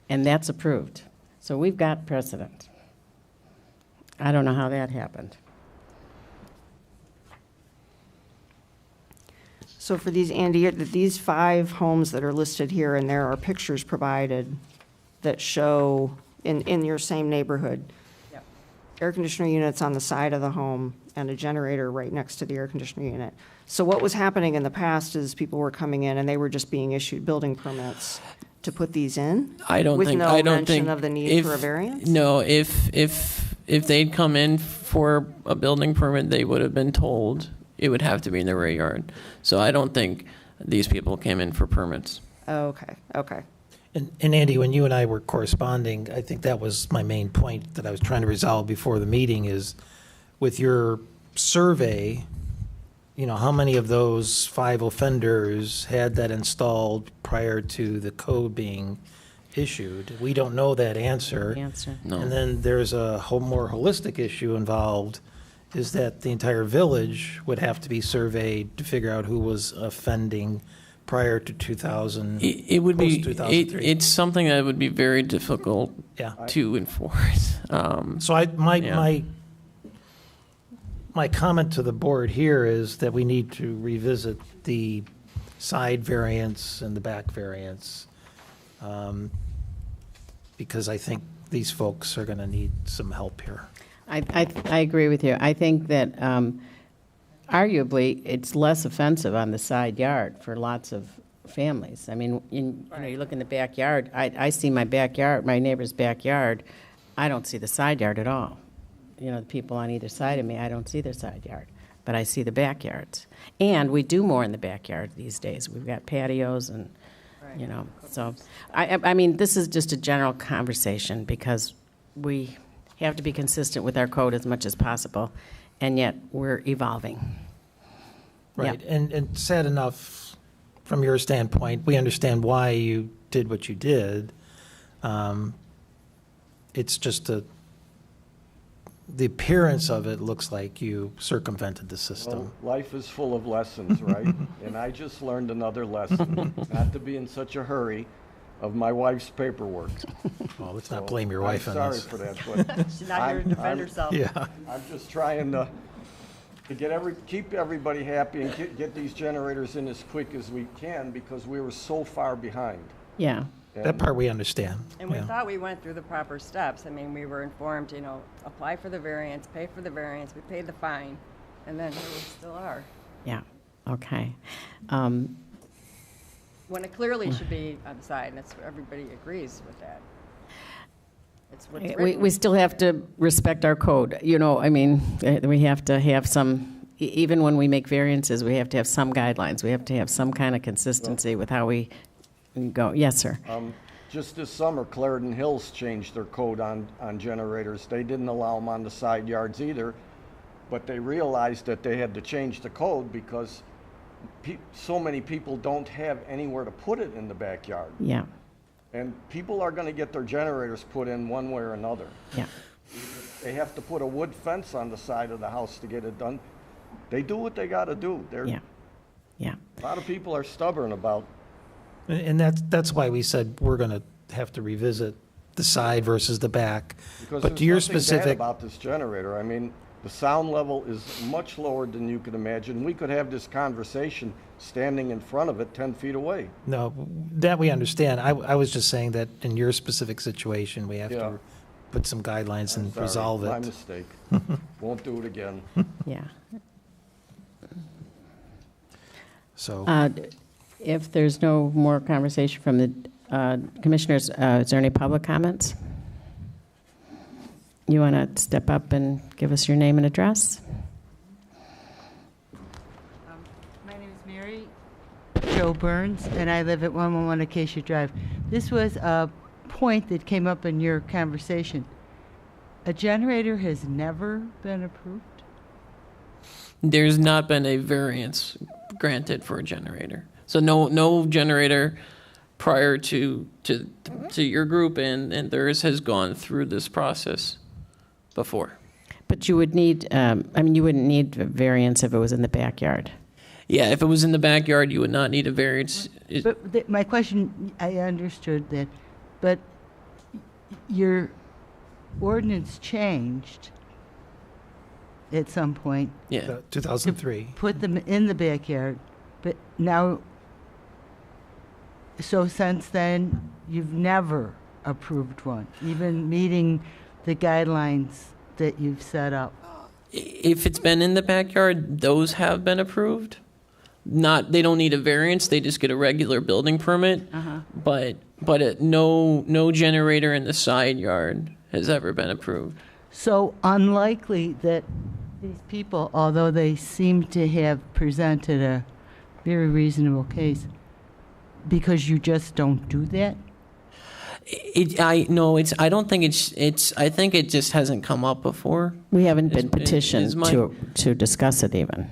F: and that's approved. So we've got precedent. I don't know how that happened.
E: So for these, Andy, these 5 homes that are listed here, and there are pictures provided that show in your same neighborhood,
O: Yep.
E: air conditioner units on the side of the home and a generator right next to the air conditioner unit. So what was happening in the past is people were coming in and they were just being issued building permits to put these in? With no mention of the need for a variance?
B: No, if they'd come in for a building permit, they would have been told it would have to be in the rear yard. So I don't think these people came in for permits.
E: Okay.
C: And Andy, when you and I were corresponding, I think that was my main point that I was trying to resolve before the meeting is with your survey, how many of those 5 offenders had that installed prior to the code being issued? We don't know that answer.
B: No.
C: And then there's a more holistic issue involved, is that the entire village would have to be surveyed to figure out who was offending prior to 2000.
B: It would be.
C: 2003.
B: It's something that would be very difficult to enforce.
C: So my comment to the board here is that we need to revisit the side variance and the back variance, because I think these folks are going to need some help here.
F: I agree with you. I think that arguably it's less offensive on the side yard for lots of families. I mean, you look in the backyard, I see my backyard, my neighbor's backyard. I don't see the side yard at all. The people on either side of me, I don't see their side yard, but I see the backyards. And we do more in the backyard these days. We've got patios and, so I mean, this is just a general conversation because we have to be consistent with our code as much as possible, and yet we're evolving.
C: Right, and sad enough, from your standpoint, we understand why you did what you did. It's just the appearance of it looks like you circumvented the system.
P: Well, life is full of lessons, right? And I just learned another lesson, not to be in such a hurry of my wife's paperwork.
C: Well, let's not blame your wife on
P: I'm
C: this.
P: sorry for that, but
O: She's not here to defend herself.
C: Yeah.
P: I'm just trying to keep everybody happy and get these generators in as quick as we can because we were so far behind.
F: Yeah.
C: That part we understand.
O: And we
C: yeah.
O: thought we went through the proper steps. I mean, we were informed, apply for the variance, pay for the variance, we paid the fine, and then here we still are.
F: Yeah. Okay.
O: When it clearly should be on the side, and everybody agrees with that. It's what's written.
F: We still have to respect our code. I mean, we have to have some, even when we make variances, we have to have some guidelines. We have to have some kind of consistency with how we go. Yes, sir.
P: Just this summer, Clarendon Hills changed their code on generators. They didn't allow them on the side yards either, but they realized that they had to change the code because so many people don't have anywhere to put it in the backyard.
F: Yeah.
P: And people are going to get their generators put in one way or another.
F: Yeah.
P: They have to put a wood fence on the side of the house to get it done. They do what they got to do.
F: Yeah. Yeah.
P: A lot of people are stubborn about.
C: And that's why we said we're going to have to revisit the side versus the back.
P: Because
C: but
P: there's
C: to your
P: nothing bad
C: specific
P: about this generator. I mean, the sound level is much lower than you could imagine. We could have this conversation standing in front of it 10 feet away.
C: No, that we understand. I was just saying that in your specific situation, we have
P: Yeah.
C: to put some guidelines and
P: Sorry,
C: resolve it.
P: my mistake. Won't do it again.
F: Yeah.
C: So,
F: If there's no more conversation from the commissioners, is there any public comments? You want to step up and give us your name and address?
Q: My name is Mary Jo Burns, and I live at 111 Acacia Drive. This was a point that came up in your conversation. A generator has never been approved?
B: There's not been a variance granted for a generator. So no generator prior to your group and theirs has gone through this process before.
F: But you would need, you wouldn't need a variance if it was in the backyard.
B: Yeah, if it was in the backyard, you would not need a variance.
Q: But my question, I understood that, but your ordinance changed at some point.
B: Yeah.
C: 2003.
Q: To put them in the backyard, but now, so since then, you've never approved one, even meeting the guidelines that you've set up.
B: If it's been in the backyard, those have been approved. They don't need a variance, they just get a regular building permit. But no generator in the side yard has ever been approved.
Q: So unlikely that these people, although they seem to have presented a very reasonable case, because you just don't do that?
B: I don't think it's. I think it just hasn't come up before.
F: We haven't been petitioned to discuss it even.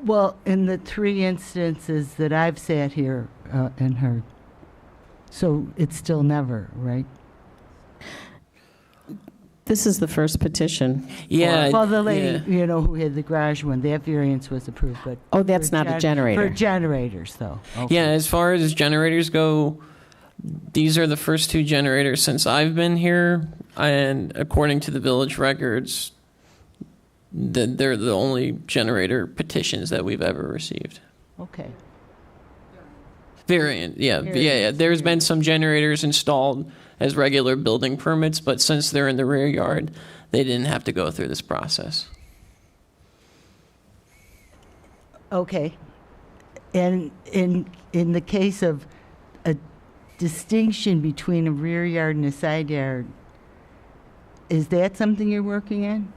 Q: Well, in the 3 instances that I've sat here and heard, so it's still never, right?
F: This is the first petition.
B: Yeah.
Q: Well, the lady, who had the garage one, that variance was approved, but.
F: Oh, that's not a generator.
Q: For generators, though. Okay.
B: Yeah, as far as generators go, these are the first 2 generators since I've been here, and according to the village records, they're the only generator petitions that we've ever received.
Q: Okay.
B: Variant, yeah. There's been some generators installed as regular building permits, but since they're in the rear yard, they didn't have to go through this process.
Q: Okay. And in the case of a distinction between a rear yard and a side yard, is that something you're working on?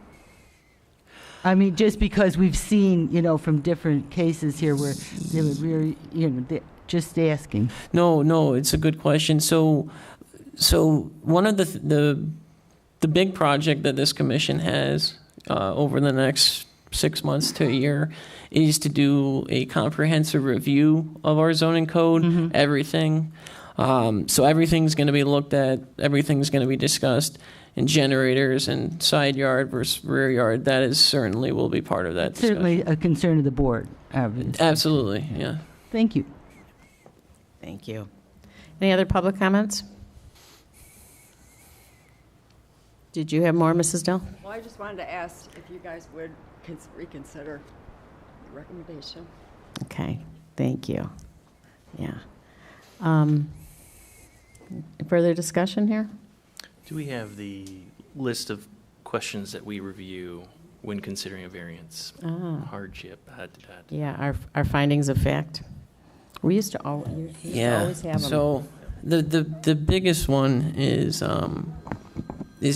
Q: I mean, just because we've seen, from different cases here where they would rear, just asking.
B: No, it's a good question. So one of the big project that this commission has over the next 6 months to a year is to do a comprehensive review of our zoning code, everything. So everything's going to be looked at, everything's going to be discussed, and generators and side yard versus rear yard, that is certainly will be part of that discussion.
Q: Certainly a concern of the board, obviously.
B: Absolutely, yeah.
Q: Thank you.
F: Thank you. Any other public comments? Did you have more, Mrs. Dell?
O: Well, I just wanted to ask if you guys would reconsider the recommendation.
F: Okay, thank you. Yeah. Further discussion here?
H: Do we have the list of questions that we review when considering a variance? Hardship,
F: Yeah, our findings of fact. We used to always have them.
B: So the biggest one is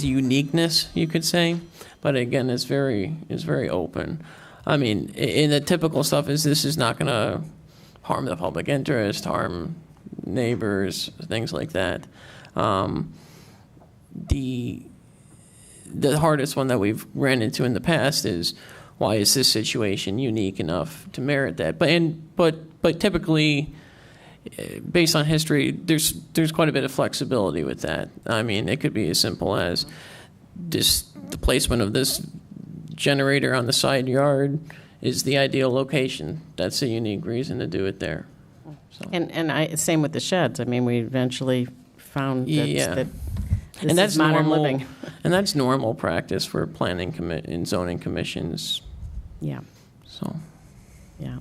B: uniqueness, you could say, but again, it's very open. I mean, in the typical stuff this is not going to harm the public interest, harm neighbors, things like that. The hardest one that we've ran into in the past is, why is this situation unique enough to merit that? But typically, based on history, there's quite a bit of flexibility with that. I mean, it could be as simple as the placement of this generator on the side yard is the ideal location. That's a unique reason to do it there. So.
F: And same with the sheds. I mean, we eventually found that this
B: and that's
F: is modern
B: normal,
F: living.
B: And that's normal practice for planning and zoning commissions.
F: Yeah.
B: So.
F: Yeah.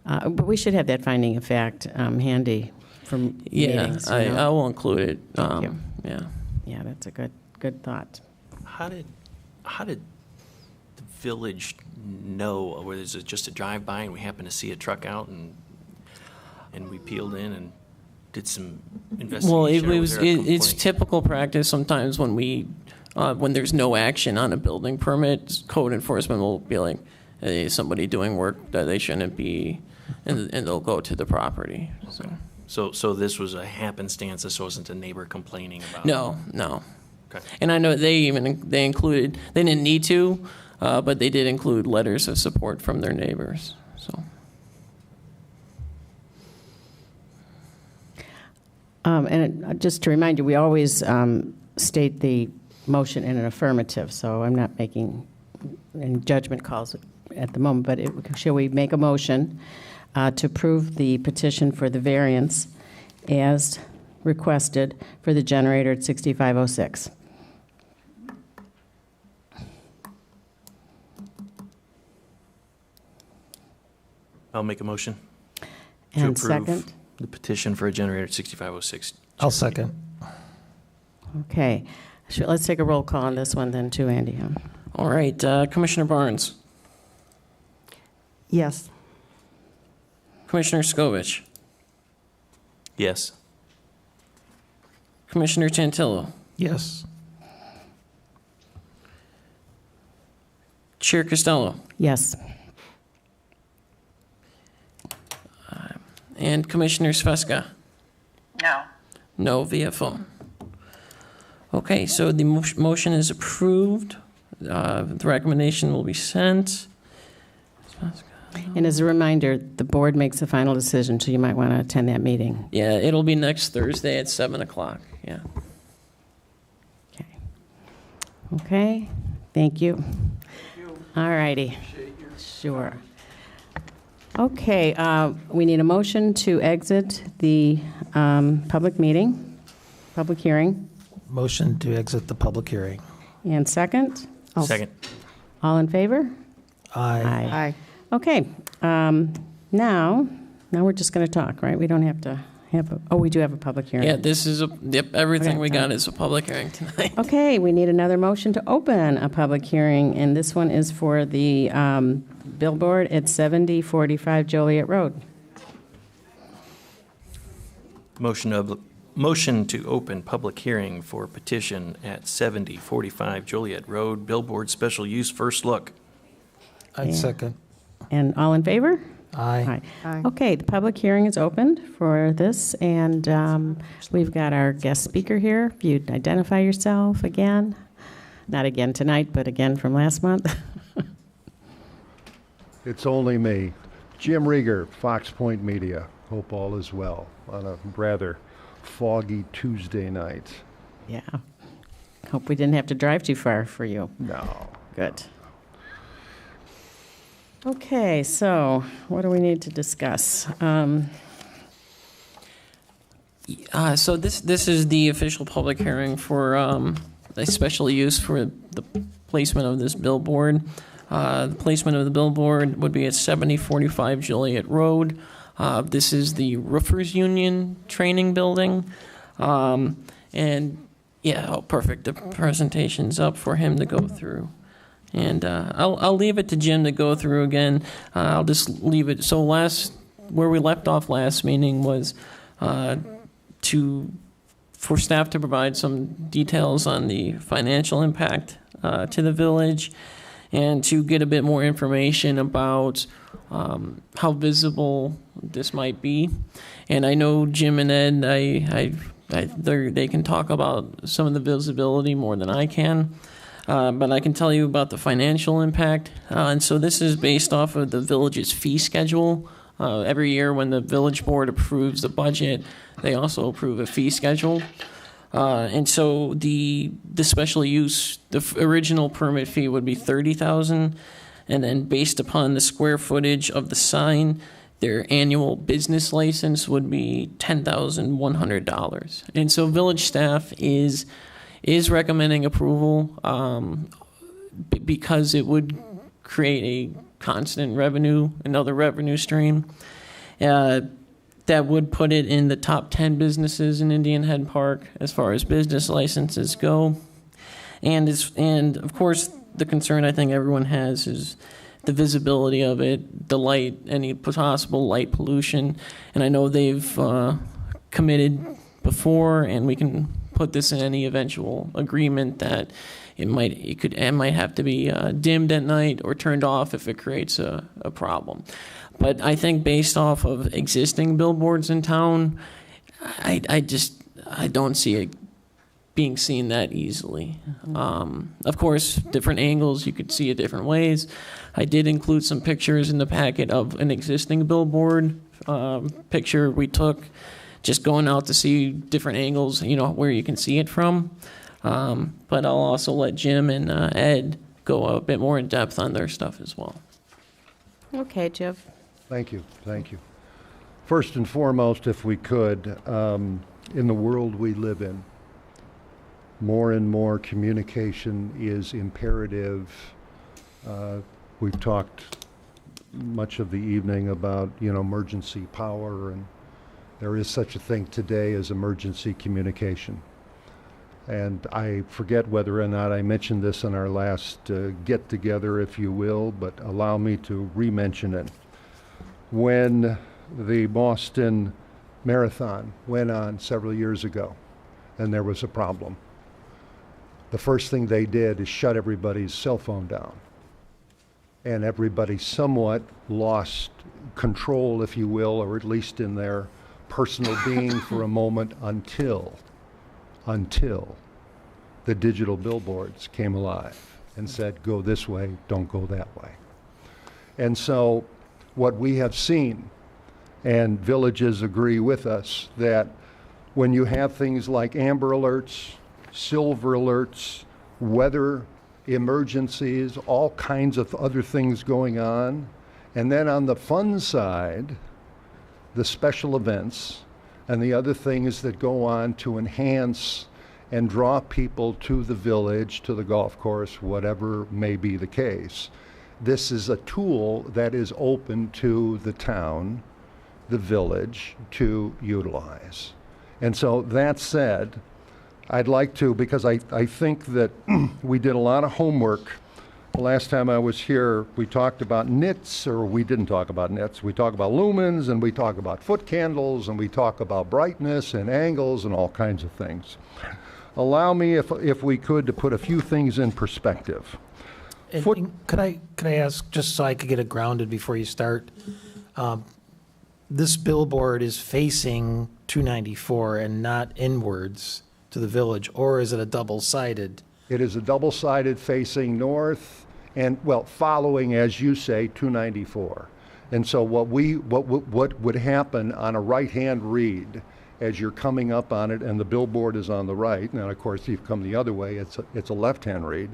F: But we should have that finding of fact handy for meetings.
B: I will include it.
F: Thank you.
B: Yeah.
F: Yeah, that's a good thought.
H: How did the village know, or is it just a drive-by and we happened to see a truck out and we peeled in and did some investigation?
B: Well, it's typical practice sometimes when when there's no action on a building permit, code enforcement will be like, hey, somebody doing work that they shouldn't be, and they'll go to the property.
H: So this was a happenstance. This wasn't a neighbor complaining about.
B: No.
H: Okay.
B: And I know they included, they didn't need to, but they did include letters of support from their neighbors. So.
F: And just to remind you, we always state the motion in an affirmative, so I'm not making any judgment calls at the moment, but shall we make a motion to approve the petition for the variance as requested for the generator at 6506?
H: I'll make a motion
F: And
H: to approve
F: second?
H: the petition for a generator at 6506.
C: I'll second.
F: Okay. Let's take a roll call on this one then too, Andy.
B: All right, Commissioner Barnes.
E: Yes.
B: Commissioner Scovich.
H: Yes.
B: Commissioner Chantillo.
C: Yes.
B: Chair Costello.
F: Yes.
B: And Commissioner Sveska.
D: No.
B: No via phone. Okay, so the motion is approved. The recommendation will be sent.
F: And as a reminder, the board makes the final decision, so you might want to attend that meeting.
B: Yeah, it'll be next Thursday at 7 o'clock. Yeah.
F: Okay, thank you. All righty. Sure. Okay, we need a motion to exit the public hearing.
C: Motion to exit the public hearing.
F: And second?
H: Second.
F: All in favor?
C: Aye.
F: Aye. Okay, now we're just going to talk, right? We don't have to we do have a public hearing.
B: Yeah, this is everything
F: Okay,
B: we
F: sorry.
B: got is a public hearing tonight.
F: Okay, we need another motion to open a public hearing, and this one is for the billboard at 7045 Joliet Road.
H: Motion to open public hearing for petition at 7045 Joliet Road, billboard special use first look.
C: I'd second.
F: And all in favor?
C: Aye.
E: Aye.
F: Okay, the public hearing is opened for this, and we've got our guest speaker here. If you'd identify yourself again, not again tonight, but again from last month.
R: It's only me, Jim Rieger, Fox Point Media. Hope all is well on a rather foggy Tuesday night.
F: Yeah. Hope we didn't have to drive too far for you.
R: No.
F: Good. Okay, so what do we need to discuss?
B: So this is the official public hearing for a special use for the placement of this billboard. The placement of the billboard would be at 7045 Joliet Road. This is the Roofers Union training building. And yeah, oh, perfect. The presentation's up for him to go through. And I'll leave it to Jim to go through again. I'll just leave it. So where we left off last meeting was for staff to provide some details on the financial impact to the village, and to get a bit more information about how visible this might be. And I know Jim and Ed, they can talk about some of the visibility more than I can. But I can tell you about the financial impact. And so this is based off of the village's fee schedule. Every year when the village board approves the budget, they also approve a fee schedule. And so the special use, the original permit fee would be $30,000, and then based upon the square footage of the sign, their annual business license would be $10,100. And so village staff is recommending approval because it would create a constant revenue, another revenue stream. That would put it in the top 10 businesses in Indian Head Park as far as business licenses go. And of course, the concern I think everyone has is the visibility of it, the light, any possible light pollution. And I know they've committed before, and we can put this in any eventual agreement that it might have to be dimmed at night or turned off if it creates a problem. But I think based off of existing billboards in town, I don't see it being seen that easily. Of course, different angles, you could see it different ways. I did include some pictures in the packet of an existing billboard picture we took, just going out to see different angles, where you can see it from. But I'll also let Jim and Ed go a bit more in depth on their stuff as well.
F: Okay, Jeff.
R: Thank you. First and foremost, if we could, in the world we live in, more and more communication is imperative. We've talked much of the evening about, emergency power, and there is such a thing today as emergency communication. And I forget whether or not I mentioned this in our last get-together, if you will, but allow me to re-mention it. When the Boston Marathon went on several years ago, and there was a problem, the first thing they did is shut everybody's cell phone down. And everybody somewhat lost control, if you will, or at least in their personal being for a moment until the digital billboards came alive and said, go this way, don't go that way. And so what we have seen, and villages agree with us, that when you have things like amber alerts, silver alerts, weather emergencies, all kinds of other things going on, and then on the fun side, the special events and the other things that go on to enhance and draw people to the village, to the golf course, whatever may be the case. This is a tool that is open to the town, the village, to utilize. And so that said, I'd like to, because I think that we did a lot of homework. The last time I was here, we talked about nits, or we didn't talk about nits. We talk about lumens, and we talk about foot candles, and we talk about brightness and angles and all kinds of things. Allow me, if we could, to put a few things in perspective.
C: And could I ask, just so I could get it grounded before you start, this billboard is facing 294 and not inwards to the village, or is it a double-sided?
R: It is a double-sided facing north and, well, following, as you say, 294. And so what would happen on a right-hand read as you're coming up on it and the billboard is on the right, and of course, if you come the other way, it's a left-hand read.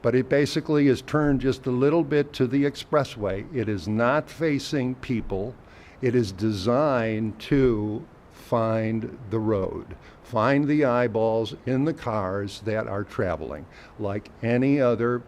R: But it basically is turned just a little bit to the expressway. It is not facing people. It is designed to find the road, find the eyeballs in the cars that are traveling, like any other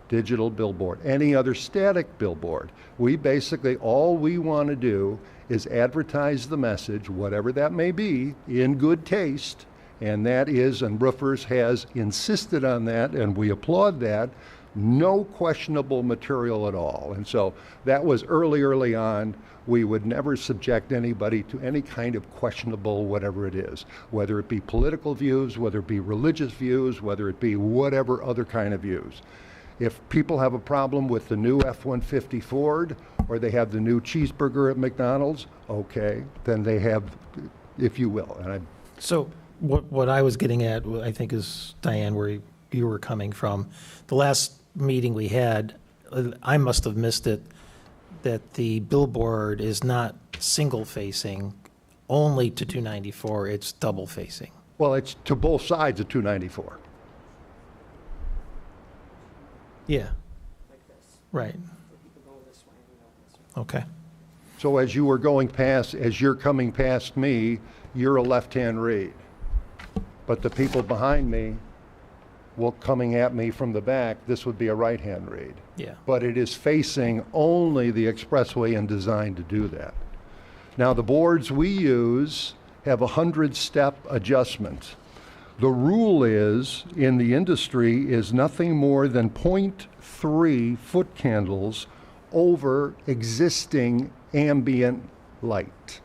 R: digital billboard, any other static billboard. We basically, all we want to do is advertise the message, whatever that may be, in good taste, and that is, and Roofers has insisted on that, and we applaud that, no questionable material at all. And so that was early on. We would never subject anybody to any kind of questionable whatever it is, whether it be political views, whether it be religious views, whether it be whatever other kind of views. If people have a problem with the new F-150 Ford, or they have the new cheeseburger at McDonald's, okay, then they have, if you will.
C: So what I was getting at, I think, is, Diane, where you were coming from. The last meeting we had, I must have missed it, that the billboard is not single-facing only to 294, it's double-facing.
R: Well, it's to both sides of 294.
C: Yeah. Right. Okay.
R: So as you were going past, as you're coming past me, you're a left-hand read. But the people behind me, well, coming at me from the back, this would be a right-hand read.
C: Yeah.
R: But it is facing only the expressway and designed to do that. Now, the boards we use have a 100-step adjustment. The rule is, in the industry, is nothing more than 0.3 foot candles over existing ambient light.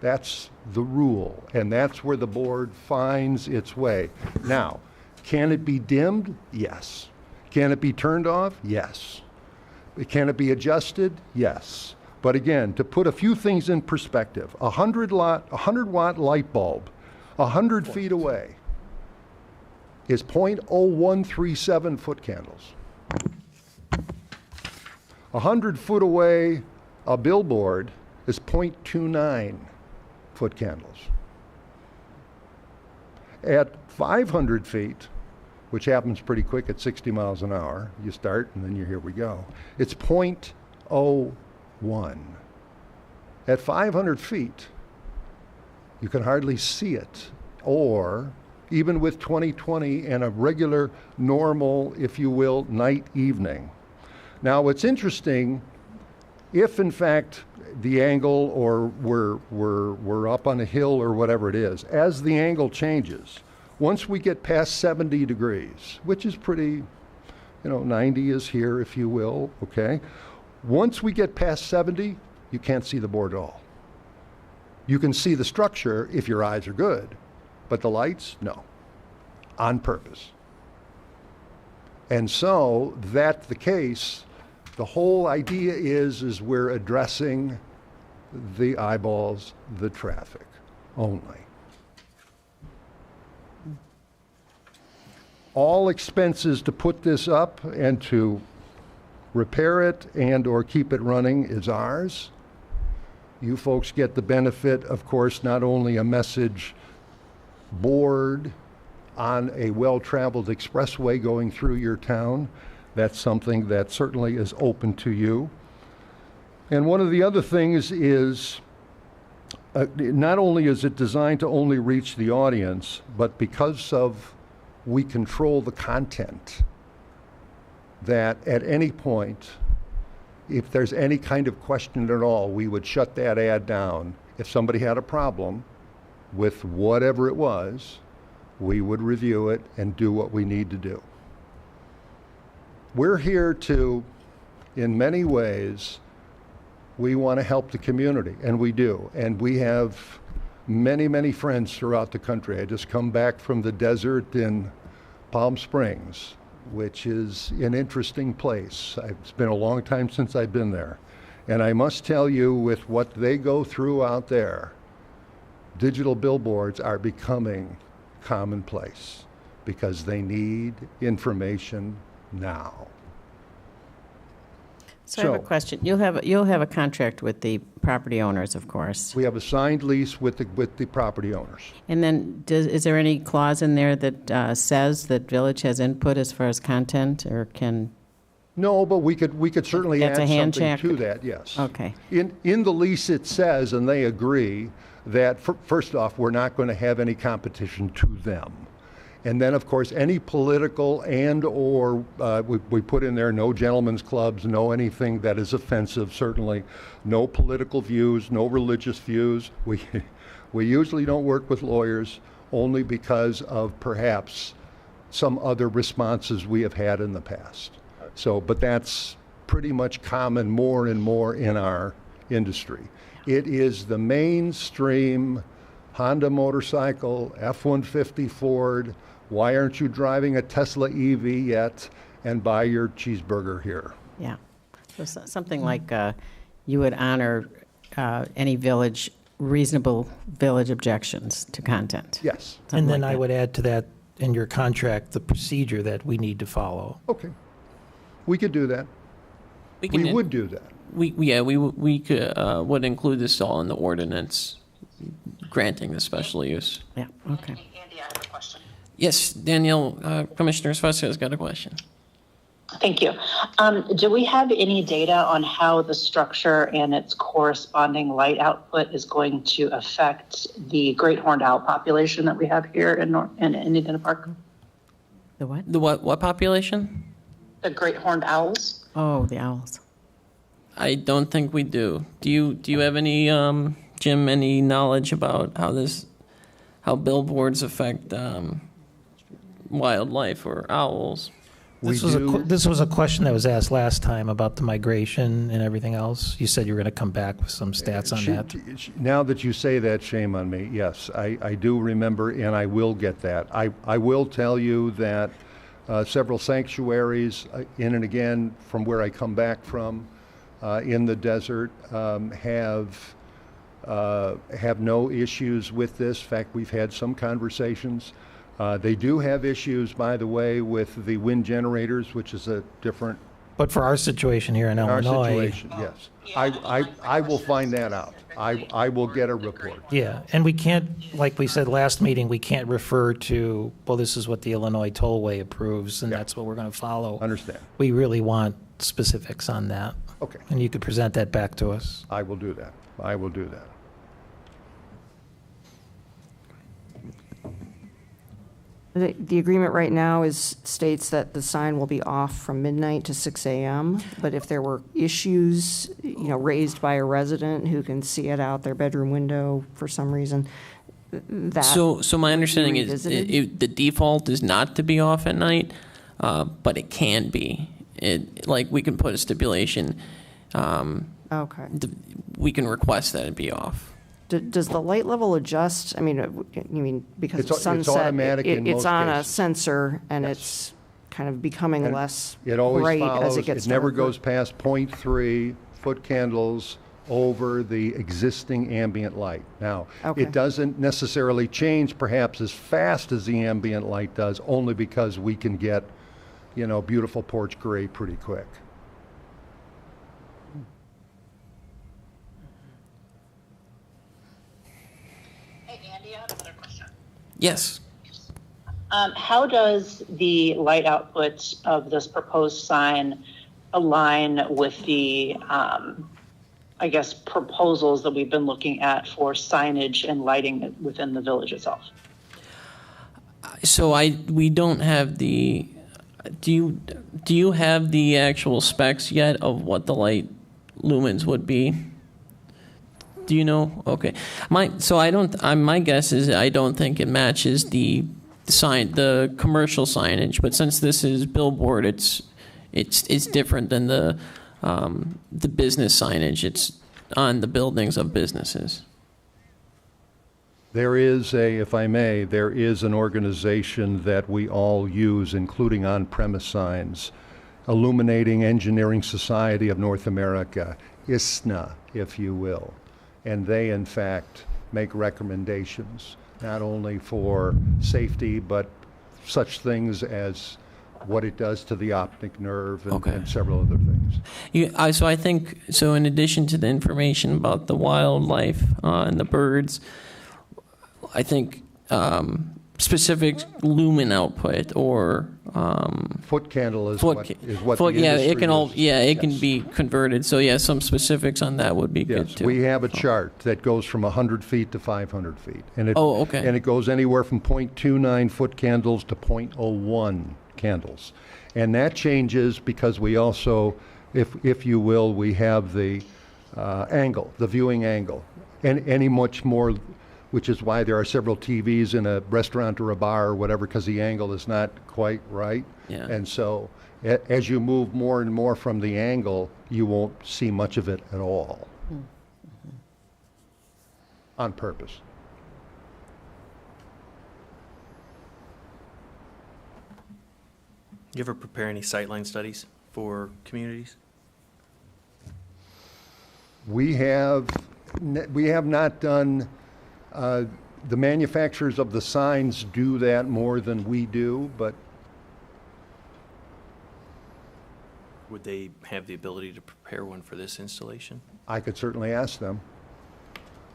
R: That's the rule, and that's where the board finds its way. Now, can it be dimmed? Yes. Can it be turned off? Yes. Can it be adjusted? Yes. But again, to put a few things in perspective, a 100-watt light bulb 100 feet away is 0.0137 foot candles. 100 foot away, a billboard is 0.29 foot candles. At 500 feet, which happens pretty quick at 60 miles an hour, you start and then here we go, it's 0.01. At 500 feet, you can hardly see it, or even with 20/20 and a regular, normal, if you will, night evening. Now, what's interesting, if in fact the angle, or we're up on a hill or whatever it is, as the angle changes, once we get past 70 degrees, which is pretty, 90 is here, if you will, okay? Once we get past 70, you can't see the board at all. You can see the structure if your eyes are good, but the lights, no, on purpose. And so, that's the case. The whole idea is we're addressing the eyeballs, the traffic only. All expenses to put this up and to repair it and or keep it running is ours. You folks get the benefit, of course, not only a message board on a well-traveled expressway going through your town. That's something that certainly is open to you. And one of the other things is, not only is it designed to only reach the audience, but because of we control the content, that at any point, if there's any kind of question at all, we would shut that ad down. If somebody had a problem with whatever it was, we would review it and do what we need to do. We're here to, in many ways, we want to help the community, and we do. And we have many, many friends throughout the country. I just come back from the desert in Palm Springs, which is an interesting place. It's been a long time since I've been there. And I must tell you, with what they go through out there, digital billboards are becoming commonplace because they need information now.
F: So I have a question. You'll have a contract with the property owners, of course.
R: We have a signed lease with the property owners.
F: And then is there any clause in there that says that Village has input as far as content, or can?
R: No, but we could certainly add
F: That's a hand
R: something
F: check?
R: to that, yes.
F: Okay.
R: In the lease, it says, and they agree, that first off, we're not going to have any competition to them. And then, of course, any political and/or we put in there no gentlemen's clubs, no anything that is offensive, certainly, no political views, no religious views. We usually don't work with lawyers only because of perhaps some other responses we have had in the past. So, but that's pretty much common more and more in our industry. It is the mainstream Honda motorcycle, F-150 Ford. Why aren't you driving a Tesla EV yet and buy your cheeseburger here?
F: Yeah. So something like you would honor any reasonable village objections to content.
R: Yes.
F: Something
C: And then
F: like
C: I
F: that.
C: would add to that in your contract, the procedure that we need to follow.
R: Okay. We could do that. We would do that.
B: We could would include this all in the ordinance granting the special use.
F: Yeah, okay.
D: Andy, I have a question.
B: Yes, Danielle, Commissioner Svesca has got a question.
N: Thank you. Do we have any data on how the structure and its corresponding light output is going to affect the great horned owl population that we have here in Indiana Park?
F: The what?
B: The what population?
N: The great horned owls?
F: Oh, the owls.
B: I don't think we do. Do you have any, Jim, any knowledge about how billboards affect wildlife or owls?
C: This was a question that was asked last time about the migration and everything else. You said you were going to come back with some stats on that.
R: Now that you say that, shame on me. Yes, I do remember, and I will get that. I will tell you that several sanctuaries, in and again, from where I come back from, in the desert, have no issues with this. In fact, we've had some conversations. They do have issues, by the way, with the wind generators, which is a different.
C: But for our situation here in Illinois.
R: Our situation, yes. I will find that out. I will get a report.
C: Yeah, and we can't, like we said last meeting, we can't refer to, well, this is what the Illinois Tollway approves, and that's what we're going to follow.
R: Understand.
C: We really want specifics on that.
R: Okay.
C: And you could present that back to us.
R: I will do that. I will do that.
E: The agreement right now states that the sign will be off from midnight to 6 a.m., but if there were issues, raised by a resident who can see it out their bedroom window for some reason, that.
B: So my understanding is
E: revisited?
B: the default is not to be off at night, but it can be. We can put a stipulation.
E: Okay.
B: We can request that it be off.
E: Does the light level adjust? I mean, because of
R: It's
E: sunset,
R: automatic in
E: it's
R: most
E: on a
R: cases.
E: sensor, and it's kind of becoming
R: And
E: less
R: it always
E: bright
R: follows,
E: as it gets
R: it never
E: darker.
R: goes past 0.3 foot candles over the existing ambient light. Now,
E: Okay.
R: it doesn't necessarily change perhaps as fast as the ambient light does, only because we can get, beautiful porch gray pretty quick.
D: Hey, Andy, I have another question.
B: Yes.
N: How does the light output of this proposed sign align with the, proposals that we've been looking at for signage and lighting within the village itself?
B: So we don't have the. Do you have the actual specs yet of what the light lumens would be? Do you know? Okay. My guess is I don't think it matches the commercial signage, but since this is billboard, it's different than the business signage. It's on the buildings of businesses.
R: There is there is an organization that we all use, including on-premise signs, Illuminating Engineering Society of North America, ISNA, if you will. And they, in fact, make recommendations, not only for safety, but such things as what it does to the optic nerve and several other things.
B: So I think, in addition to the information about the wildlife and the birds, I think specific lumen output or
R: foot candle is
B: foot,
R: what
B: foot,
R: the
B: yeah, it
R: industry
B: can all,
R: uses.
B: yeah, it can
R: Yes.
B: be converted. So yeah, some specifics on that would be good
R: Yes,
B: too.
R: we have a chart that goes from 100 feet to 500 feet. And it,
B: Oh, okay.
R: And it goes anywhere from 0.29 foot candles to 0.01 candles. And that changes because we also, if you will, we have the angle, the viewing angle. And any much more, which is why there are several TVs in a restaurant or a bar or whatever, because the angle is not quite right.
B: Yeah.
R: And so as you move more and more from the angle, you won't see much of it at all. On purpose.
H: You ever prepare any sightline studies for communities?
R: We have not done, the manufacturers of the signs do that more than we do, but
H: Would they have the ability to prepare one for this installation?
R: I could certainly ask them.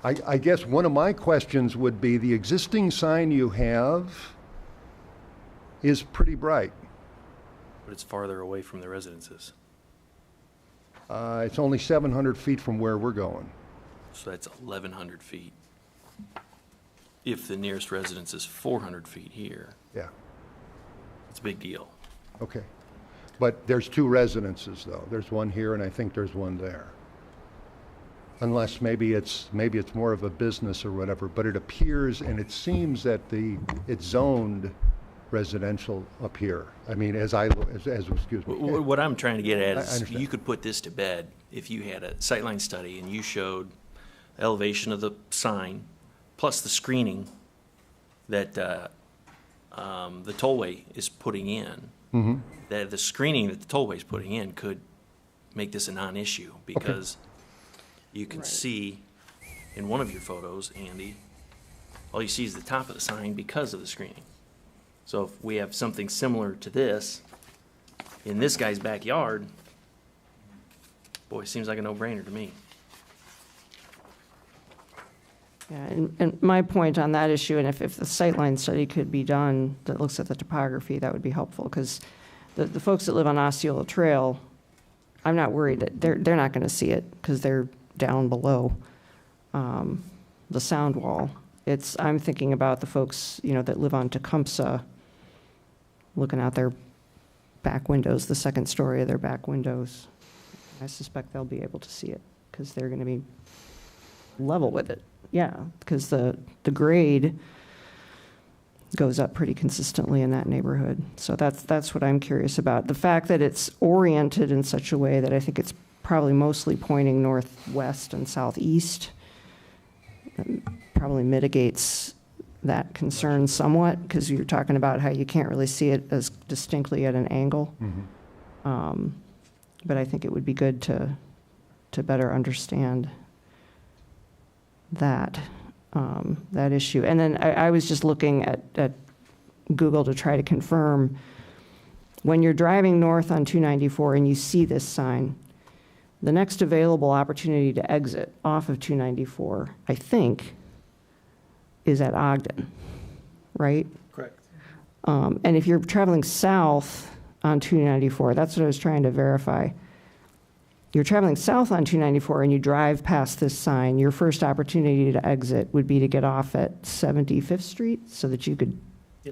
R: I guess one of my questions would be, the existing sign you have is pretty bright.
H: But it's farther away from the residences.
R: It's only 700 feet from where we're going.
H: So that's 1,100 feet. If the nearest residence is 400 feet here,
R: Yeah,
H: it's a big deal.
R: okay. But there's two residences, though. There's one here, and I think there's one there. Unless maybe it's more of a business or whatever, but it appears, and it seems that it's zoned residential up here. I mean, excuse me.
H: What I'm trying to get at
R: I
H: is
R: understand.
H: you could put this to bed if you had a sightline study and you showed elevation of the sign plus the screening that the tollway is putting in.
R: Mm-hmm.
H: That the screening that the tollway is putting in could make this a non-issue because you can see in one of your photos, Andy, all you see is the top of the sign because of the screening. So if we have something similar to this in this guy's backyard, boy, it seems like a no-brainer to me.
E: Yeah, and my point on that issue, and if the sightline study could be done that looks at the topography, that would be helpful, because the folks that live on Osceola Trail, I'm not worried that they're not going to see it, because they're down below the sound wall. I'm thinking about the folks, that live on Tecumseh, looking out their back windows, the second story of their back windows. I suspect they'll be able to see it, because they're going to be level with it. Yeah, because the grade goes up pretty consistently in that neighborhood. So that's what I'm curious about. The fact that it's oriented in such a way that I think it's probably mostly pointing northwest and southeast probably mitigates that concern somewhat, because you're talking about how you can't really see it as distinctly at an angle.
R: Mm-hmm.
E: But I think it would be good to better understand that issue. And then I was just looking at Google to try to confirm, when you're driving north on 294 and you see this sign, the next available opportunity to exit off of 294, I think, is at Ogden, right?
H: Correct.
E: And if you're traveling south on 294, that's what I was trying to verify. You're traveling south on 294 and you drive past this sign, your first opportunity to exit would be to get off at 75th Street so that you could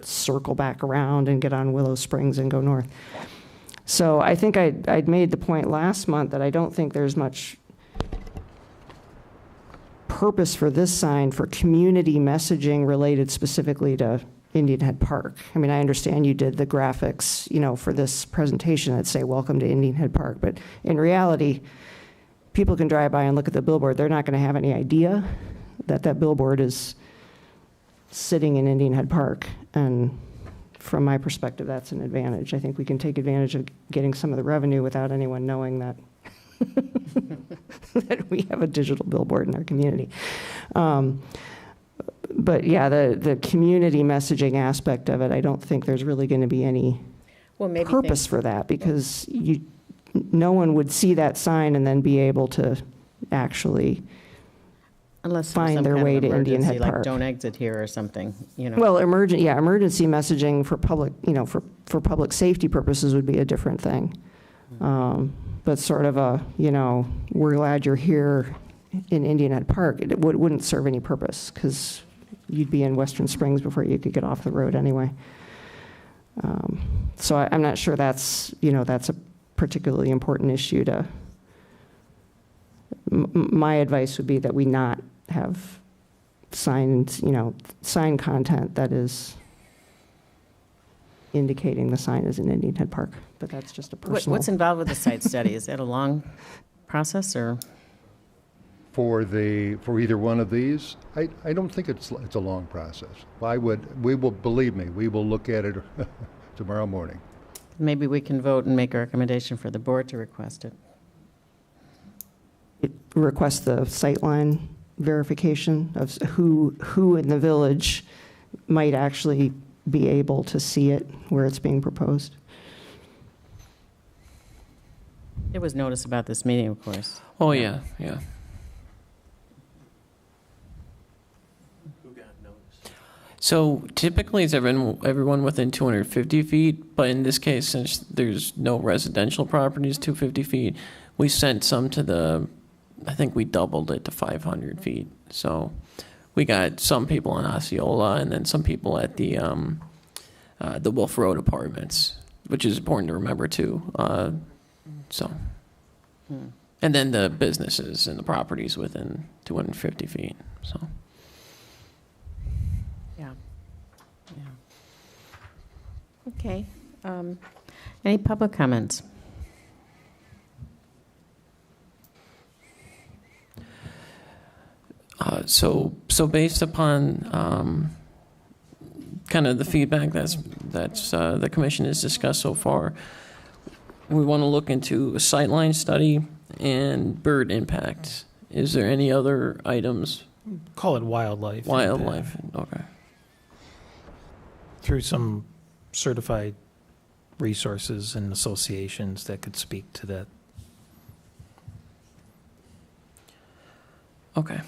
E: circle back around and get on Willow Springs and go north. So I think I'd made the point last month that I don't think there's much purpose for this sign for community messaging related specifically to Indian Head Park. I mean, I understand you did the graphics, for this presentation that say, welcome to Indian Head Park. But in reality, people can drive by and look at the billboard. They're not going to have any idea that billboard is sitting in Indian Head Park. And from my perspective, that's an advantage. I think we can take advantage of getting some of the revenue without anyone knowing that that we have a digital billboard in our community. But yeah, the community messaging aspect of it, I don't think there's really going to be any purpose for that, because no one would see that sign and then be able to actually
F: Unless there's
E: find
F: some
E: their
F: kind
E: way
F: of
E: to Indian
F: emergency,
E: Head
F: like
E: Park.
F: don't exit here or something, you know.
E: Well, emergency messaging for public, for public safety purposes would be a different thing. But sort of we're glad you're here in Indian Head Park, it wouldn't serve any purpose, because you'd be in Western Springs before you could get off the road anyway. So I'm not sure that's a particularly important issue to, my advice would be that we not have sign content that is indicating the sign is in Indian Head Park, but that's just a personal.
F: What's involved with the site study? Is that a long process, or?
R: For either one of these, I don't think it's a long process. Believe me, we will look at it tomorrow morning.
F: Maybe we can vote and make a recommendation for the board to request it.
E: Request the sightline verification of who in the village might actually be able to see it where it's being proposed.
F: It was noticed about this meeting, of course.
B: Oh, yeah.
H: Who got notice?
B: So typically it's everyone within 250 feet, but in this case, since there's no residential properties 250 feet, we sent some to I think we doubled it to 500 feet. So we got some people in Osceola and then some people at the Wolf Road apartments, which is important to remember too. And then the businesses and the properties within 250 feet. So.
F: Yeah. Okay. Any public comments?
B: So based upon kind of the feedback that's the commission has discussed so far, we want to look into a sightline study and bird impact. Is there any other items?
C: Call it wildlife.
B: Wildlife, okay.
C: Through some certified resources and associations that could speak to that.
B: Okay.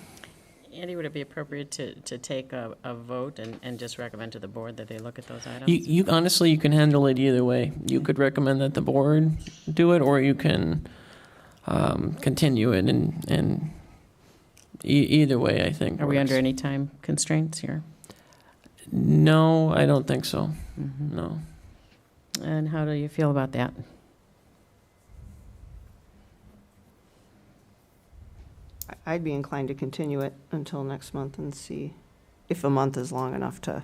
F: Andy, would it be appropriate to take a vote and just recommend to the board that they look at those items?
B: You honestly, you can handle it either way. You could recommend that the board do it, or you can continue it, and either way, I think.
F: Are we
B: works.
F: under any time constraints here?
B: No, I don't think so.
F: Mm-hmm.
B: No.
F: And how do you feel about that?
E: I'd be inclined to continue it until next month and see if a month is long enough to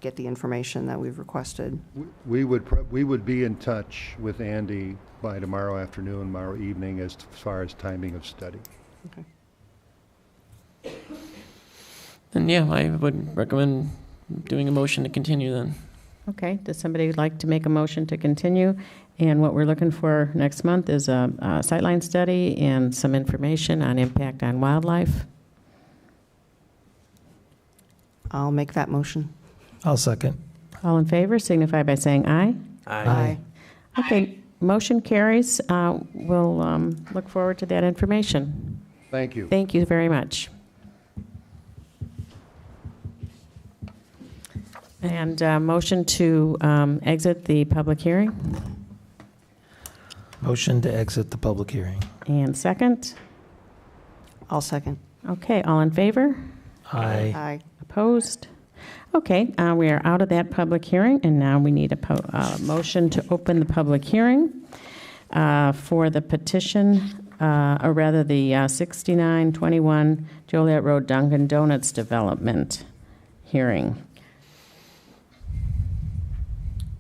E: get the information that we've requested.
R: We would be in touch with Andy by tomorrow afternoon, tomorrow evening, as far as timing of study.
E: Okay.
B: Then yeah, I would recommend doing a motion to continue then.
F: Okay, does somebody like to make a motion to continue? And what we're looking for next month is a sightline study and some information on impact on wildlife.
E: I'll make that motion.
C: I'll second.
F: All in favor signify by saying aye.
C: Aye.
F: Okay, motion carries. We'll look forward to that information.
R: Thank you.
F: Thank you very much. And motion to exit the public hearing.
C: Motion to exit the public hearing.
F: And second?
E: I'll second.
F: Okay, all in favor?
C: Aye.
E: Aye.
F: Opposed? Okay, we are out of that public hearing, and now we need a motion to open the public hearing for the petition, or rather the 6921 Joliet Road Dunkin' Donuts development hearing.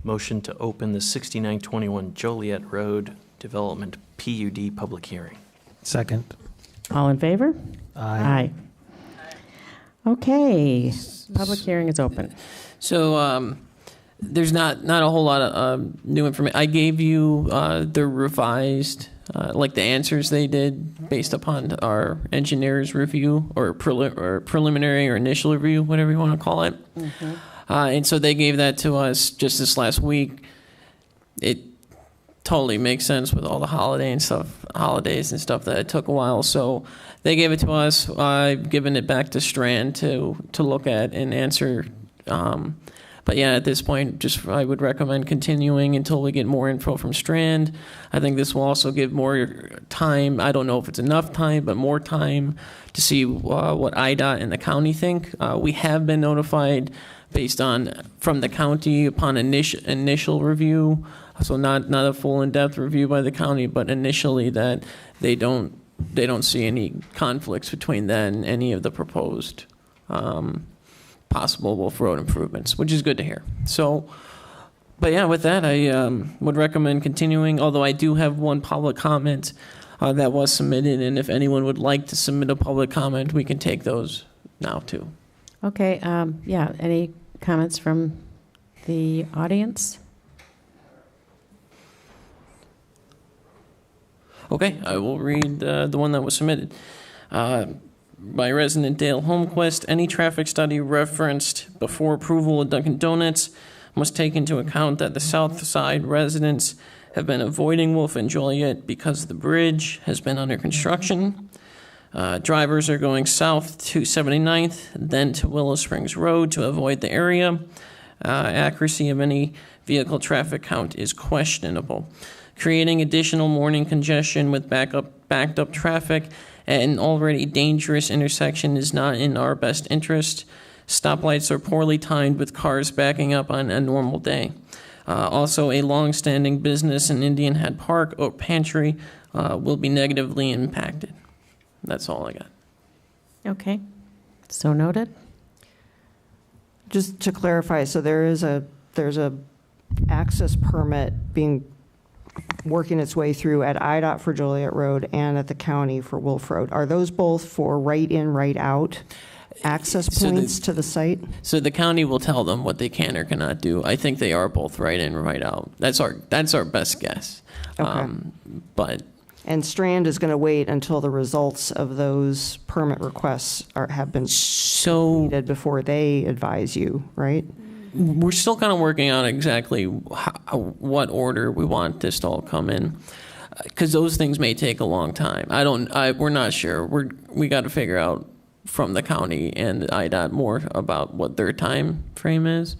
H: Motion to open the 6921 Joliet Road Development PUD public hearing.
C: Second.
F: All in favor?
C: Aye.
F: Okay, public hearing is open.
B: So there's not a whole lot of new information. I gave you the revised, like the answers they did based upon our engineer's review or preliminary or initial review, whatever you want to call it. Mm-hmm. And so they gave that to us just this last week. It totally makes sense with all the holidays and stuff, that it took a while. So they gave it to us. I've given it back to Strand to look at and answer. But yeah, at this point, I would recommend continuing until we get more info from Strand. I think this will also give more time. I don't know if it's enough time, but more time to see what IDOT and the county think. We have been notified from the county upon initial review. So not a full in-depth review by the county, but initially that they don't see any conflicts between that and any of the proposed possible Wolf Road improvements, which is good to hear. So, but yeah, with that, I would recommend continuing, although I do have one public comment that was submitted, and if anyone would like to submit a public comment, we can take those now too.
F: Okay, yeah, any comments from the audience?
B: Okay, I will read the one that was submitted. By resident Dale Holmquist, any traffic study referenced before approval of Dunkin' Donuts must take into account that the South Side residents have been avoiding Wolf and Joliet because the bridge has been under construction. Drivers are going south to 79th, then to Willow Springs Road to avoid the area. Accuracy of any vehicle traffic count is questionable. Creating additional morning congestion with backed up traffic at an already dangerous intersection is not in our best interest. Stoplights are poorly timed with cars backing up on a normal day. Also, a long-standing business in Indian Head Park, Oak Pantry, will be negatively impacted. That's all I got.
F: Okay, so noted.
E: Just to clarify, so there's a access permit working its way through at IDOT for Joliet Road and at the county for Wolf Road. Are those both for right in, right out access points to the site?
B: So the county will tell them what they can or cannot do. I think they are both right in, right out. That's our best guess.
E: Okay. And Strand is going to wait until the results of those permit requests have been completed before they advise you, right?
B: We're still kind of working on exactly what order we want this to all come in, because those things may take a long time. We're not sure. We got to figure out from the county and IDOT more about what their time frame is.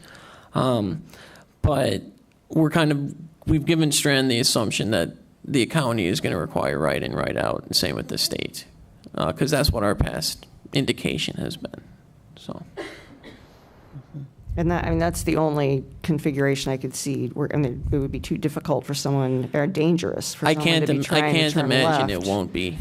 B: But we've given Strand the assumption that the county is going to require right in, right out, and same with the state, because that's what our past indication has been. So.
E: And that's the only configuration I could see where it would be too difficult for someone, or dangerous for someone to be trying to turn left.
B: I can't imagine it won't be.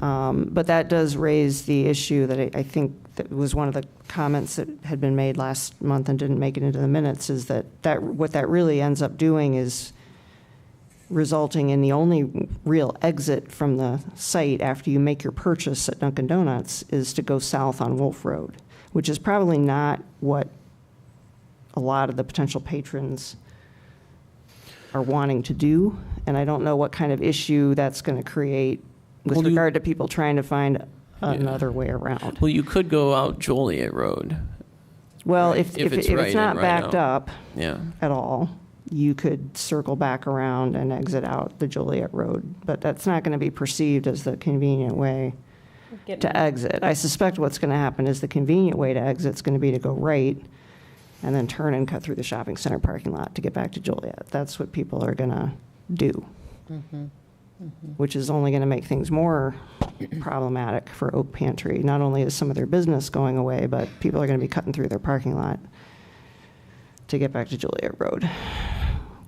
E: But that does raise the issue that I think that was one of the comments that had been made last month and didn't make it into the minutes, is that what that really ends up doing is resulting in the only real exit from the site after you make your purchase at Dunkin' Donuts is to go south on Wolf Road, which is probably not what a lot of the potential patrons are wanting to do. And I don't know what kind of issue that's going to create with regard to people trying to find another way around.
B: Well, you could go out Joliet Road.
E: Well,
B: right?
E: if it's not backed up at all, you could circle back around and exit out the Joliet Road. But that's not going to be perceived as the convenient way to exit. I suspect what's going to happen is the convenient way to exit is going to be to go right and then turn and cut through the shopping center parking lot to get back to Joliet. That's what people are going to do, which is only going to make things more problematic for Oak Pantry. Not only is some of their business going away, but people are going to be cutting through their parking lot to get back to Joliet Road,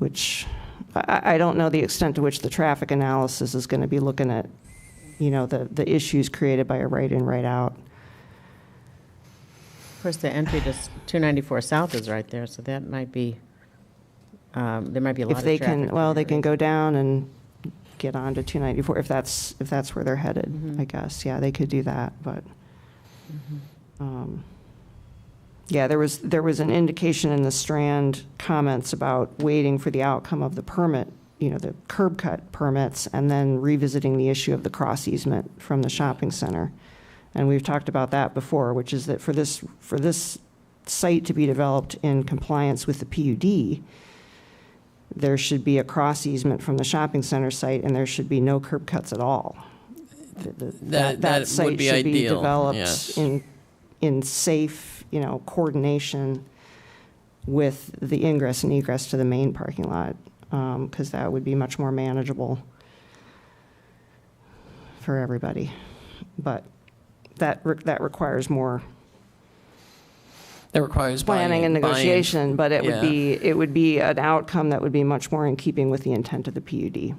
E: which I don't know the extent to which the traffic analysis is going to be looking at, the issues created by a right in, right out.
F: Of course, the entry to 294 South is right there, so that might be, there might be a lot of traffic.
E: They can go down and get onto 294 if that's where they're headed, I guess. Yeah, they could do that, but yeah, there was an indication in the Strand comments about waiting for the outcome of the permit, the curb cut permits, and then revisiting the issue of the cross easement from the shopping center. And we've talked about that before, which is that for this site to be developed in compliance with the PUD, there should be a cross easement from the shopping center site, and there should be no curb cuts at all.
B: That
E: site
B: would be
E: should be
B: ideal,
E: developed
B: yes.
E: in safe, coordination with the ingress and egress to the main parking lot, because that would be much more manageable for everybody. But that requires more
B: That requires
E: planning and
B: buy-in.
E: negotiation, but it
B: Yeah.
E: would be an outcome that would be much more in keeping with the intent of the PUD.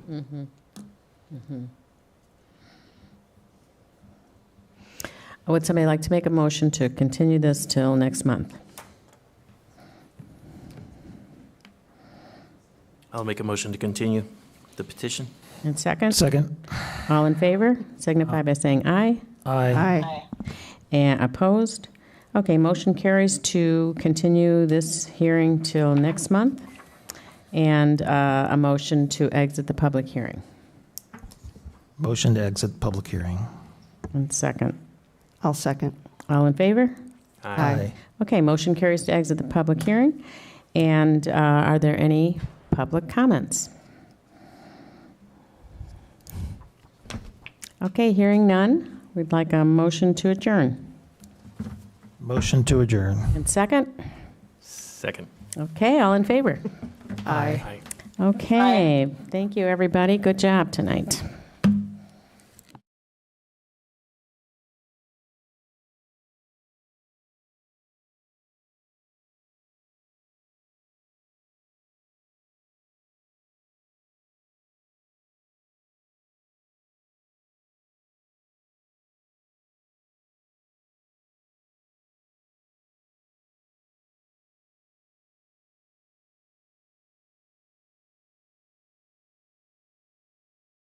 F: Would somebody like to make a motion to continue this till next month?
H: I'll make a motion to continue the petition.
F: And second?
C: Second.
F: All in favor, signify by saying aye.
C: Aye.
F: And opposed? Okay, motion carries to continue this hearing till next month, and a motion to exit the public hearing.
C: Motion to exit public hearing.
F: And second.
E: I'll second.
F: All in favor?
C: Aye.
F: Okay, motion carries to exit the public hearing. And are there any public comments? Okay, hearing none, we'd like a motion to adjourn.
C: Motion to adjourn.
F: And second?
H: Second.
F: Okay, all in favor?
E: Aye.
F: Okay, thank you, everybody. Good job tonight.